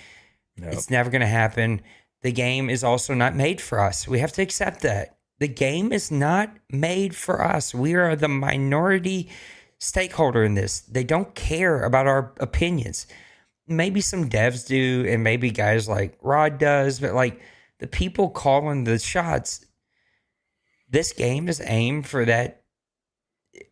Nope. It's never going to happen. The game is also not made for us. We have to accept that. The game is not made for us. We are the minority stakeholder in this. They don't care about our opinions. Maybe some devs do, and maybe guys like Rod does, but like the people calling the shots, this game is aimed for that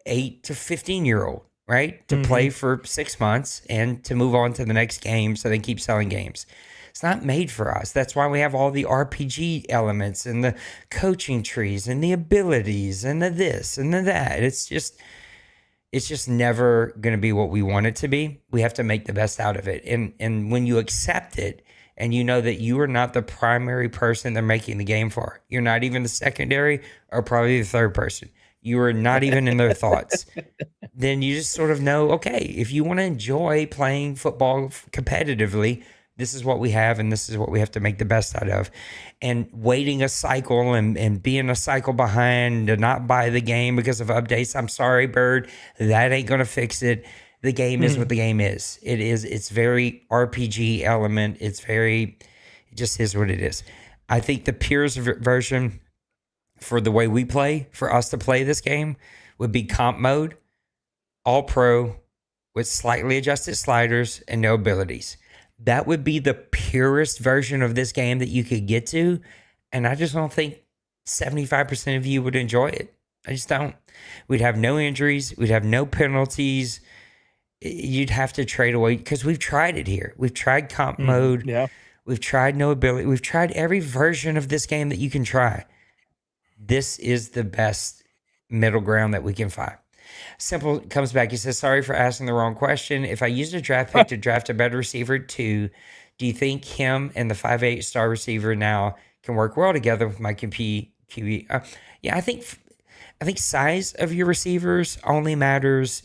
8 to 15-year-old, right? To play for 6 months and to move on to the next game so they keep selling games. It's not made for us. That's why we have all the RPG elements and the coaching trees and the abilities and the this and the that. It's just never going to be what we want it to be. We have to make the best out of it. And when you accept it and you know that you are not the primary person they're making the game for, you're not even the secondary or probably the third person. You are not even in their thoughts. Then you just sort of know, okay, if you want to enjoy playing football competitively, this is what we have, and this is what we have to make the best out of. And waiting a cycle and being a cycle behind to not buy the game because of updates, I'm sorry, Bird, that ain't going to fix it. The game is what the game is. It's very RPG element. It just is what it is. I think the purest version for the way we play, for us to play this game, would be comp mode, all pro, with slightly adjusted sliders and no abilities. That would be the purest version of this game that you could get to. And I just don't think 75% of you would enjoy it. I just don't. We'd have no injuries. We'd have no penalties. you'd have to trade away because we've tried it here. We've tried comp mode. Yeah. We've tried no ability. We've tried every version of this game that you can try. This is the best middle ground that we can find. Simple comes back. He says, sorry for asking the wrong question. If I used a draft pick to draft a better receiver too, do you think him and the 5'8" star receiver now can work well together with my QB? Yeah, I think size of your receivers only matters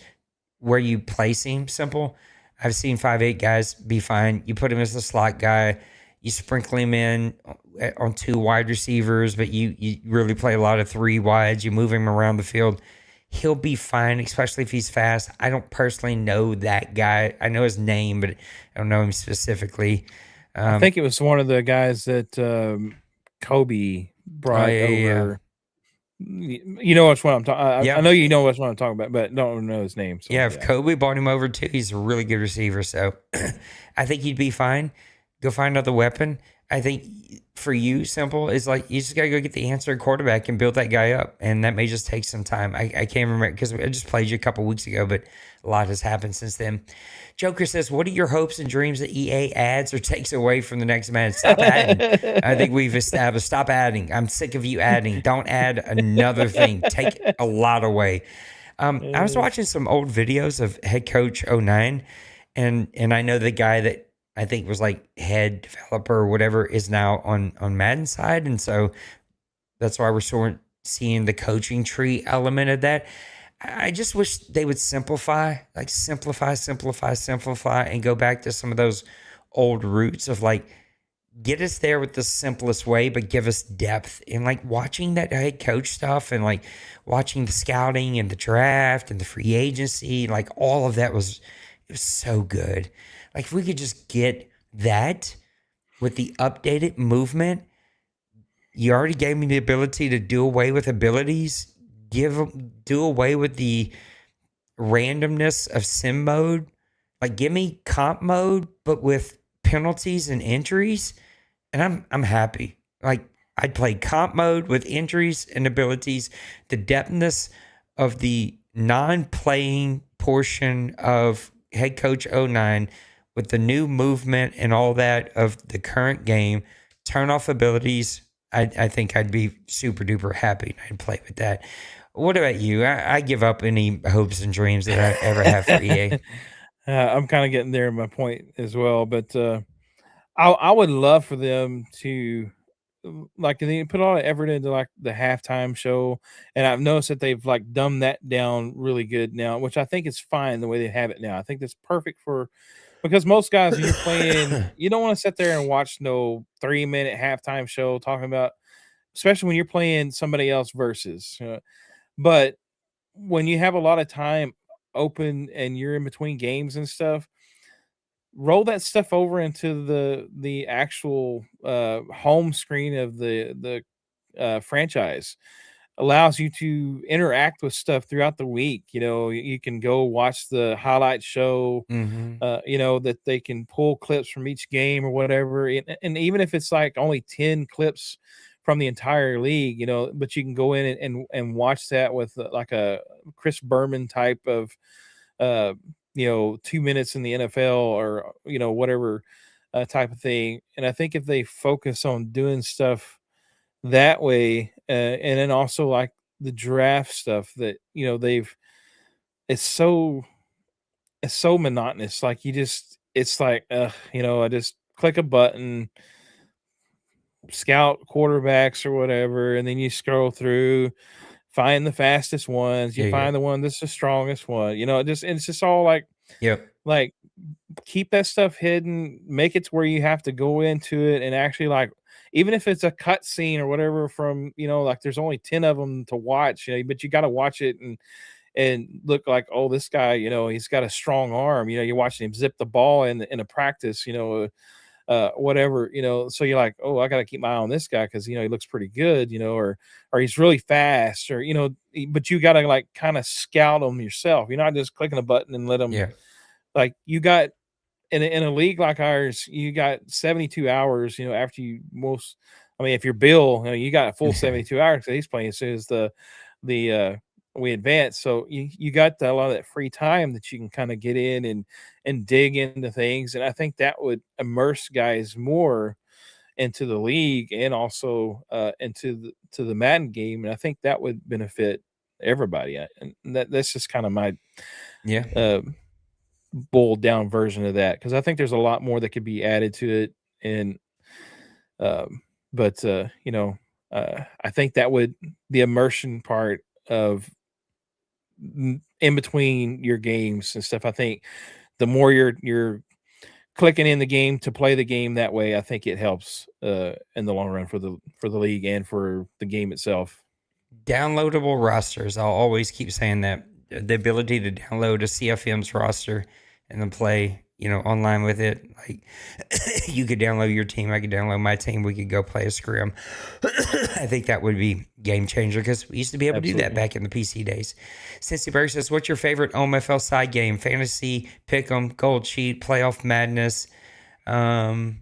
where you place him. Simple. I've seen 5'8" guys be fine. You put him as the slot guy. You sprinkle him in on 2 wide receivers, but you really play a lot of 3 wides. You move him around the field. He'll be fine, especially if he's fast. I don't personally know that guy. I know his name, but I don't know him specifically. I think it was one of the guys that Kobe brought over. You know which one I'm talking. I know you know which one I'm talking about, but don't know his name. So, if Kobe brought him over too, he's a really good receiver. So I think he'd be fine. Go find another weapon. I think for you, simple is like you just gotta go get the answer quarterback and build that guy up, and that may just take some time. I can't remember because I just played you a couple weeks ago, but a lot has happened since then. Joker says, "What are your hopes and dreams that EA adds or takes away from the next Madden? Stop adding." I think we've established. Stop adding. I'm sick of you adding. Don't add another thing. Take a lot away. I was watching some old videos of head coach 09, and I know the guy that I think was like head developer or whatever is now on Madden side. And so that's why we're sort of seeing the coaching tree element of that. I just wish they would simplify and go back to some of those old roots of like, get us there with the simplest way, but give us depth. And like watching that head coach stuff and like watching the scouting and the draft and the free agency, like all of that it was so good. Like if we could just get that with the updated movement, you already gave me the ability to do away with abilities, do away with the randomness of sim mode. Like give me comp mode, but with penalties and injuries, and I'm happy. Like I'd play comp mode with injuries and abilities, the depthness of the non-playing portion of head coach 09 with the new movement and all that of the current game, turn off abilities. I think I'd be super duper happy. I'd play with that. What about you? I give up any hopes and dreams that I ever have for EA. I'm kind of getting there in my point as well, but I would love for them to like they put all the effort into like the halftime show, and I've noticed that they've like dumbed that down really good now, which I think is fine the way they have it now. I think that's perfect because most guys when you're playing, you don't want to sit there and watch no 3-minute halftime show talking about, especially when you're playing somebody else versus. But when you have a lot of time open and you're in between games and stuff, roll that stuff over into the actual home screen of the franchise. Allows you to interact with stuff throughout the week. You can go watch the highlight show. Mm-hmm. That they can pull clips from each game or whatever, and even if it's like only 10 clips from the entire league, but you can go in and watch that with like a Chris Berman type of 2 minutes in the NFL or whatever type of thing. And I think if they focus on doing stuff that way, and then also like the draft stuff that it's so monotonous. Like it's like I just click a button, scout quarterbacks or whatever, and then you scroll through, find the fastest ones, you find the one that's the strongest one. It's just all like like keep that stuff hidden, make it to where you have to go into it and actually like, even if it's a cut scene or whatever from, like there's only 10 of them to watch, but you got to watch it and look like, oh, this guy, he's got a strong arm. You're watching him zip the ball in a practice, whatever, so you're like, oh, I got to keep my eye on this guy because, he looks pretty good, or he's really fast or, but you got to like kind of scout them yourself. You're not just clicking a button and let them like you got in a league like ours, you got 72 hours, after if you're Bill, you got a full 72 hours. He's playing as soon as the we advance. So you got a lot of that free time that you can kind of get in and dig into things. And I think that would immerse guys more into the league and also to the Madden game. And I think that would benefit everybody. And that's just kind of my Yeah. boiled down version of that, because I think there's a lot more that could be added to it. And but I think that would the immersion part of in between your games and stuff. I think the more you're clicking in the game to play the game that way, I think it helps in the long run for the league and for the game itself. Downloadable rosters. I'll always keep saying that. The ability to download a CFM's roster and then play, online with it. Like, you could download your team, I could download my team, we could go play a scrim. I think that would be game changer, because we used to be able to do that back in the PC days. Cincy Berg says, what's your favorite OMFL side game? Fantasy, Pick'em, Gold Sheet, Playoff Madness. I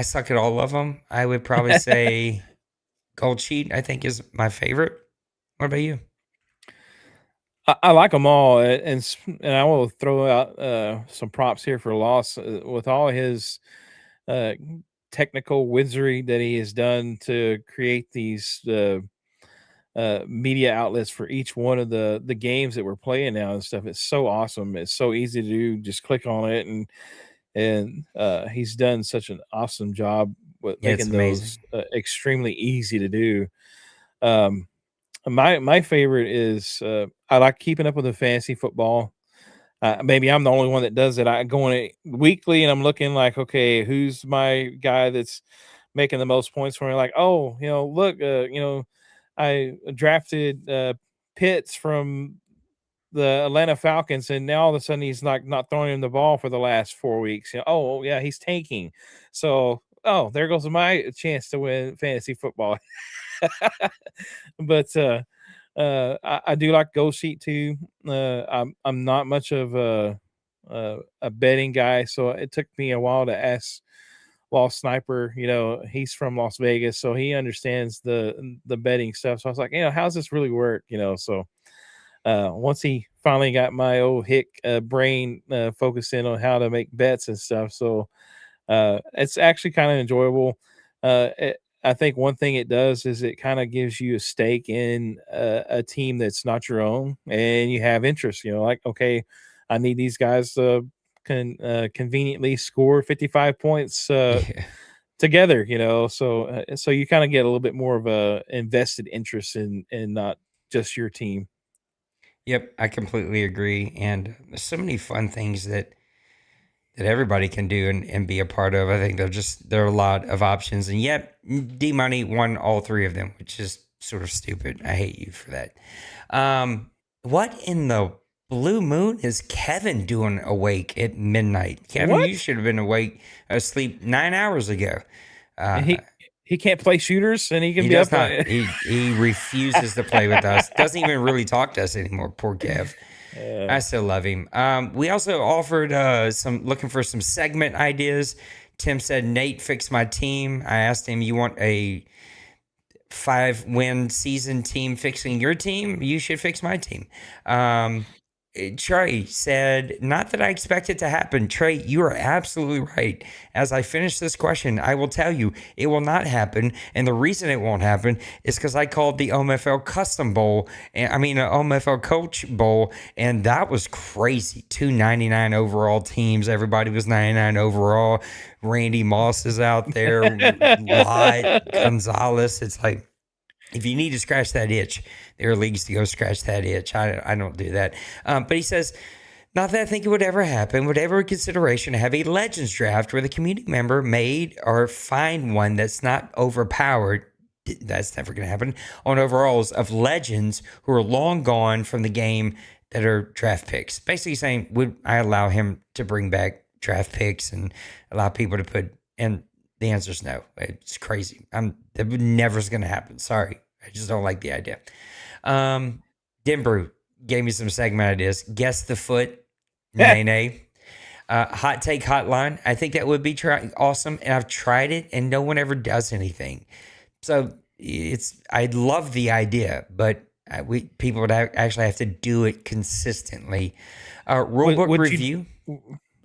suck at all of them. I would probably say Gold Sheet, I think, is my favorite. What about you? I like them all, and I will throw out some props here for Loss with all his technical wizardry that he has done to create these media outlets for each one of the games that we're playing now and stuff. It's so awesome. It's so easy to do. Just click on it, and he's done such an awesome job with making those extremely easy to do. My favorite is I like keeping up with the fantasy football. Maybe I'm the only one that does it. I go on it weekly and I'm looking like, okay, who's my guy that's making the most points for me? Like, oh, look, I drafted Pitts from the Atlanta Falcons, and now all of a sudden he's like not throwing him the ball for the last 4 weeks. Oh yeah, he's tanking. So there goes my chance to win fantasy football. But I do like Gold Sheet too. I'm not much of a betting guy, so it took me a while to ask Lost Sniper. He's from Las Vegas, so he understands the betting stuff. So I was like, how's this really work? So once he finally got my old hick brain focused in on how to make bets and stuff, so it's actually kind of enjoyable. I think one thing it does is it kind of gives you a stake in a team that's not your own, and you have interest. Like, okay, I need these guys to conveniently score 55 points together. So you kind of get a little bit more of a invested interest in not just your team. Yep, I completely agree. And there's so many fun things that everybody can do and be a part of. I think there are a lot of options. And yet, D-Money won all three of them, which is sort of stupid. I hate you for that. What in the blue moon is Kevin doing awake at midnight? Kevin, What? You should have been asleep 9 hours ago. He can't play shooters, and he can He be does up. not. He refuses to play with us. Doesn't even really talk to us anymore. Poor Kev. I still love him. We also offered looking for some segment ideas. Tim said, Nate, fix my team. I asked him, you want a 5-win season team fixing your team? You should fix my team. Trey said, not that I expect it to happen. Trey, you are absolutely right. As I finish this question, I will tell you it will not happen. And the reason it won't happen is because I called the OMFL Custom Bowl, OMFL Coach Bowl, and that was crazy. 2 99 overall teams. Everybody was 99 overall. Randy Moss is out there. Lott, Gonzalez. It's like, if you need to scratch that itch, there are leagues to go scratch that itch. I don't do that. But he says, not that I think it would ever happen, would ever consideration to have a Legends draft where the community member made or find one that's not overpowered. That's never going to happen. On overalls of legends who are long gone from the game that are draft picks. Basically saying, would I allow him to bring back draft picks and allow people to put in? The answer is no. It's crazy. That never is going to happen. Sorry. I just don't like the idea. Denbrew gave me some segment ideas. Guess the foot. Nay. Hot take hotline. I think that would be awesome. And I've tried it and no one ever does anything. So I love the idea, but People would actually have to do it consistently. Rulebook review.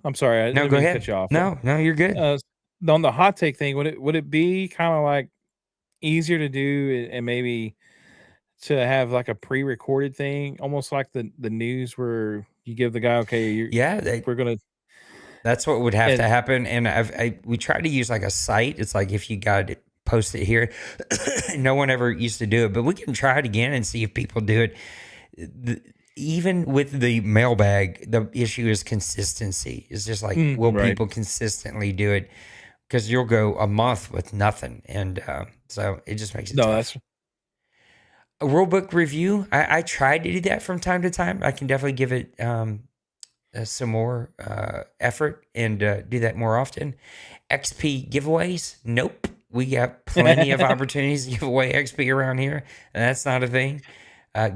I'm sorry, I No, didn't go mean to ahead. cut you off. No, you're good. On the hot take thing, would it be kind of like easier to do and maybe to have like a pre-recorded thing, almost like the news where you give the guy, okay, we're gonna. That's what would have And to happen. And we try to use like a site. It's like if you got it, post it here. No one ever used to do it, but we can try it again and see if people do it. Even with the mailbag, the issue is consistency. It's just like, will right. people consistently do it? Because you'll go a month with nothing. And so it just makes it tough. That's A rule book review. I tried to do that from time to time. I can definitely give it some more effort and do that more often. XP giveaways. Nope. We got plenty of opportunities to give away XP around here. And that's not a thing.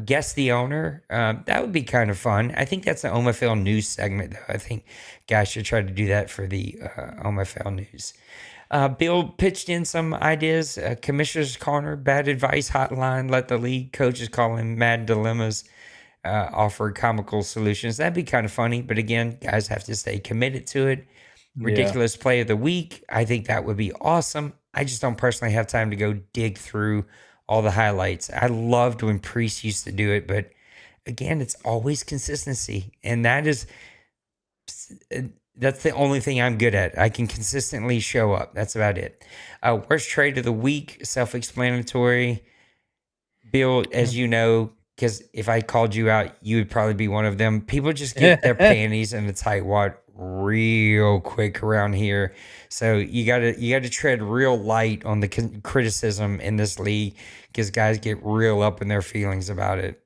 Guess the owner. That would be kind of fun. I think that's the OMFL news segment, though. I think guys should try to do that for the OMFL news. Bill pitched in some ideas. Commissioner's Corner, bad advice hotline, let the league coaches call in Madden dilemmas, offer comical solutions. That'd be kind of funny. But again, guys have to stay committed to it. Ridiculous play of the week. I think that would be awesome. I just don't personally have time to go dig through all the highlights. I loved when Priest used to do it, but again, it's always consistency. And that's the only thing I'm good at. I can consistently show up. That's about it. Worst trade of the week, self-explanatory. Bill, as you know, because if I called you out, you would probably be one of them. People just get their panties in a tight wad real quick around here. So you gotta tread real light on the criticism in this league because guys get real up in their feelings about it.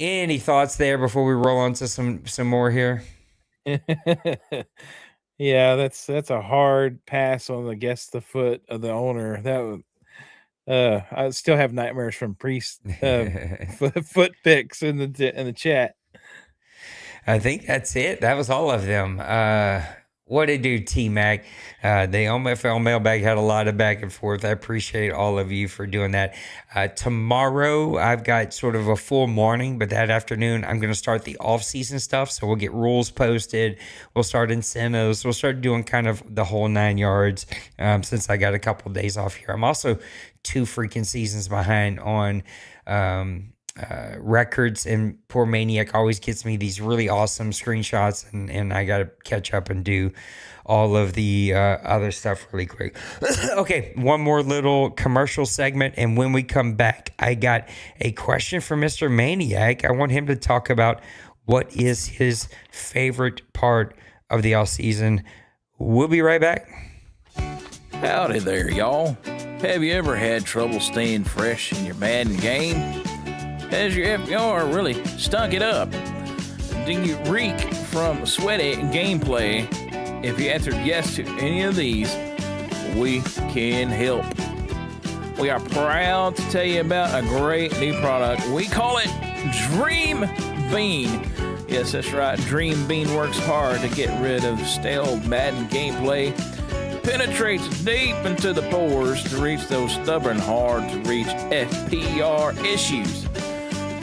Any thoughts there before we roll on to some more here? Yeah, that's a hard pass on the guess the foot of the owner. That would, I still have nightmares from Priest foot pics in the chat. I think that's it. That was all of them. What did do, T-Mac? The OMFL mailbag had a lot of back and forth. I appreciate all of you for doing that. Tomorrow, I've got sort of a full morning, but that afternoon, I'm going to start the off-season stuff. So we'll get rules posted. We'll start incentives. We'll start doing kind of the whole 9 yards since I got a couple of days off here. I'm also 2 freaking seasons behind on records, and poor Maniac always gets me these really awesome screenshots, and I got to catch up and do all of the other stuff really quick. Okay, one more little commercial segment, and when we come back, I got a question for Mr. Maniac. I want him to talk about what is his favorite part of the off season. We'll be right back. Howdy there, y'all. Have you ever had trouble staying fresh in your Madden game? Has your FPR really stunk it up? Do you reek from sweaty gameplay? If you answered yes to any of these, we can help. We are proud to tell you about a great new product. We call it Dream Bean. Yes, that's right. Dream Bean works hard to get rid of stale Madden gameplay. Penetrates deep into the pores to reach those stubborn, hard-to-reach FPR issues.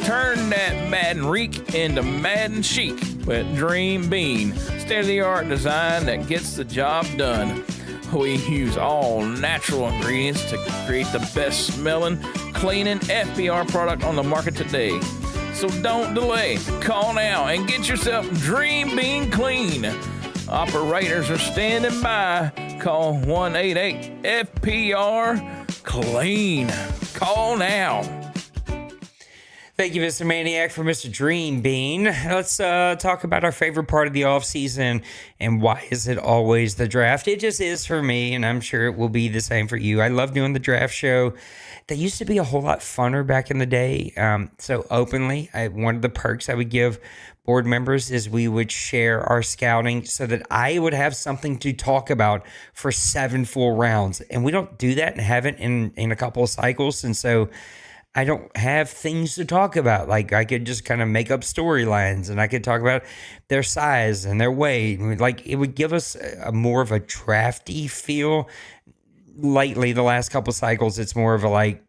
Turn that Madden reek into Madden chic with Dream Bean. State-of-the-art design that gets the job done. We use all natural ingredients to create the best smelling, cleaning FPR product on the market today. So don't delay. Call now and get yourself Dream Bean clean. Operators are standing by. Call 1-888-FPR-CLEAN. Call now. Thank you, Mr. Maniac, for Mr. Dream Bean. Let's talk about our favorite part of the offseason and why is it always the draft? It just is for me, and I'm sure it will be the same for you. I love doing the draft show. They used to be a whole lot funner back in the day. So openly, one of the perks I would give board members is we would share our scouting so that I would have something to talk about for 7 full rounds. And we don't do that and haven't in a couple of cycles. And so I don't have things to talk about. Like I could just kind of make up storylines and I could talk about their size and their weight. Like it would give us a more of a drafty feel. Lately, the last couple cycles, it's more of a like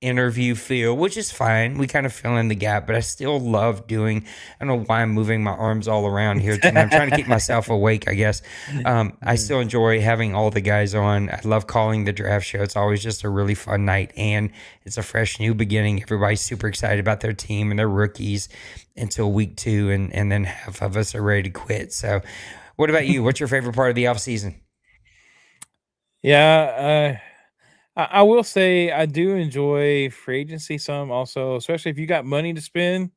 interview feel, which is fine. We kind of fill in the gap, but I still love doing, I don't know why I'm moving my arms all around here tonight. I'm trying to keep myself awake, I guess. I still enjoy having all the guys on. I love calling the draft show. It's always just a really fun night, and it's a fresh new beginning. Everybody's super excited about their team and their rookies until week 2, and then half of us are ready to quit. So what about you? What's your favorite part of the off season? Yeah, I will say I do enjoy free agency some also, especially if you got money to spend.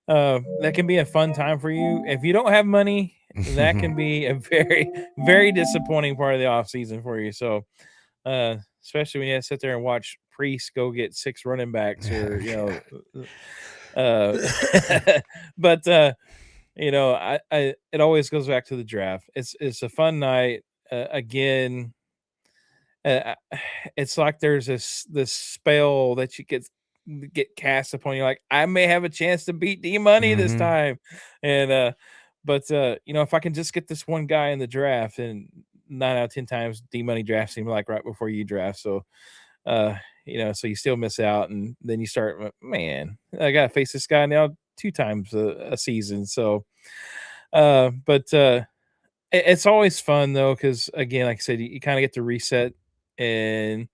That can be a fun time for you. If you don't have money, that can be a very, very disappointing part of the off season for you. So, especially when you have to sit there and watch Priest go get 6 running backs, or but I it always goes back to the draft. It's a fun night. Again, it's like there's this spell that you get cast upon you. Like, I may have a chance to beat D Money this time, and if I can just get this one guy in the draft, and 9 out of 10 times D Money drafts him like right before you draft, so so you still miss out, and then you start, man, I gotta face this guy now 2 times a season. So, it's always fun though, because again, like I said, you kind of get to reset, and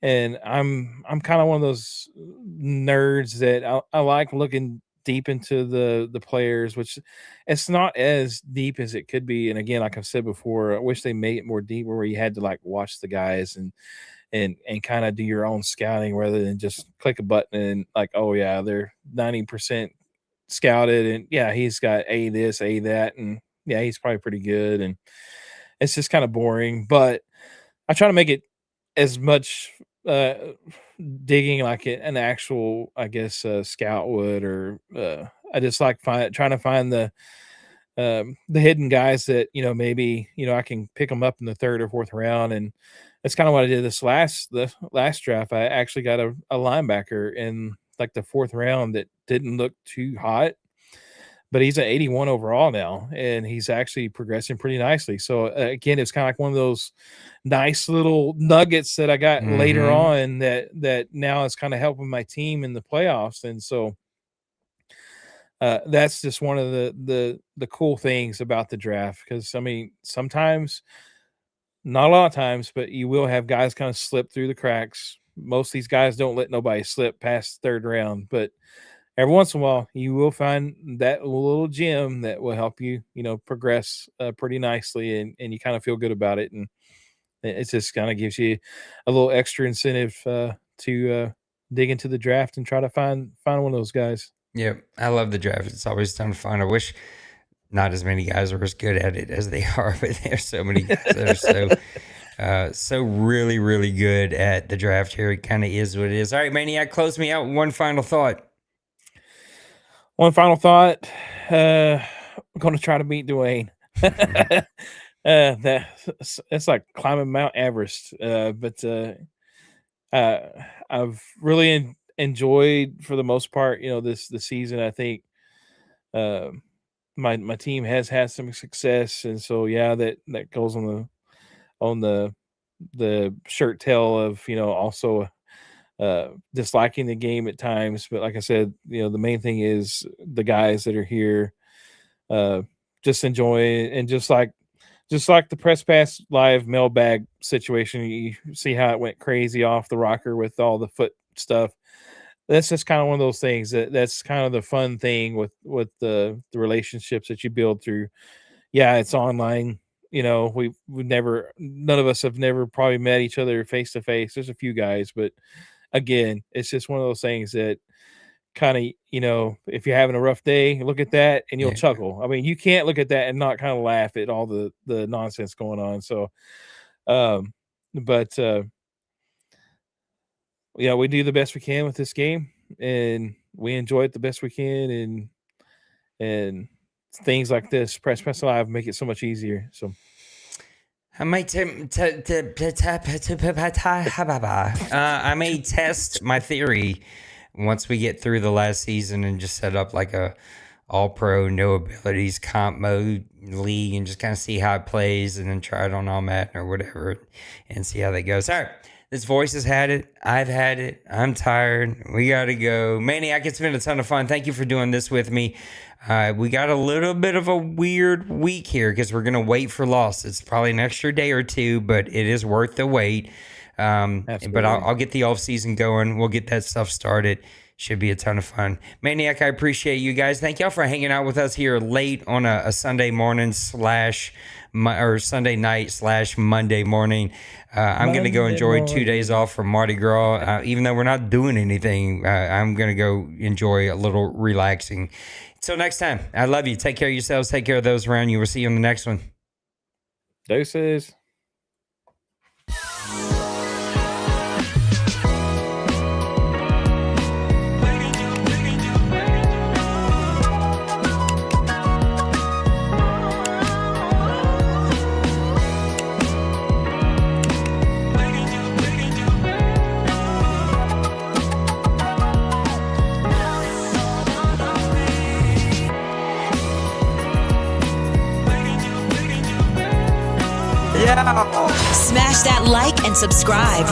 I'm kind of one of those nerds that I like looking deep into the players, which it's not as deep as it could be. And again, like I've said before, I wish they made it more deep, where you had to like watch the guys and kind of do your own scouting rather than just click a button and like, oh yeah, they're 90% scouted, and yeah, he's got A this, A that, and yeah, he's probably pretty good. And it's just kind of boring, but I try to make it as much uh digging like an actual, I guess, scout would, or I just like trying to find the hidden guys that maybe I can pick them up in the 3rd or 4th round. And that's kind of what I did the last draft. I actually got a linebacker in like the 4th round that didn't look too hot, but he's an 81 overall now, and he's actually progressing pretty nicely. So again, it's kind of like one of those nice little nuggets that I got later on that now is kind of helping my team in the playoffs. And so that's just one of the cool things about the draft, because I mean, sometimes, not a lot of times, but you will have guys kind of slip through the cracks. Most of these guys don't let nobody slip past 3rd round, but every once in a while you will find that little gem that will help you progress pretty nicely, and you kind of feel good about it. And it just kind of gives you a little extra incentive to dig into the draft and try to find one of those guys. Yeah, I love the draft. It's always ton of fun. I wish not as many guys are as good at it as they are, but there's so many guys that are so really, really good at the draft here. It kind of is what it is. All right, Maniac, close me out with one final thought. One final thought. I'm going to try to beat Dwayne. It's like climbing Mount Everest. But I've really enjoyed, for the most part, this season. I think my team has had some success, and so yeah, that goes on the shirt tail of also disliking the game at times. But like I said, the main thing is the guys that are here just enjoy, and just like the Press Pass Live mailbag situation, you see how it went crazy off the rocker with all the foot stuff. That's just kind of one of those things that's kind of the fun thing with the relationships that you build through. Yeah, it's online. We've never, none of us have never probably met each other face to face. There's a few guys, but again, it's just one of those things that kind of, if you're having a rough day, look at that and you'll chuckle. I mean, you can't look at that and not kind of laugh at all the nonsense going on. So, yeah, we do the best we can with this game, and we enjoy it the best we can, and things like this, Press Live, make it so much easier. So I may I may test my theory once we get through the last season and just set up like a all-pro, no abilities comp mode league and just kind of see how it plays, and then try it on all Madden or whatever and see how that goes. All right. This voice has had it. I've had it. I'm tired. We got to go. Maniac, it's been a ton of fun. Thank you for doing this with me. We got a little bit of a weird week here because we're going to wait for loss. It's probably an extra day or two, but it is worth the wait. But I'll get the off season going. We'll get that stuff started. Should be a ton of fun. Maniac, I appreciate you guys. Thank y'all for hanging out with us here late on a Sunday morning or Sunday night / Monday morning. I'm going to go enjoy 2 days off from Mardi Gras. Even though we're not doing anything, I'm going to go enjoy a little relaxing. Until next time, I love you. Take care of yourselves. Take care of those around you. We'll see you on the next one. Deuces. Smash that like and subscribe.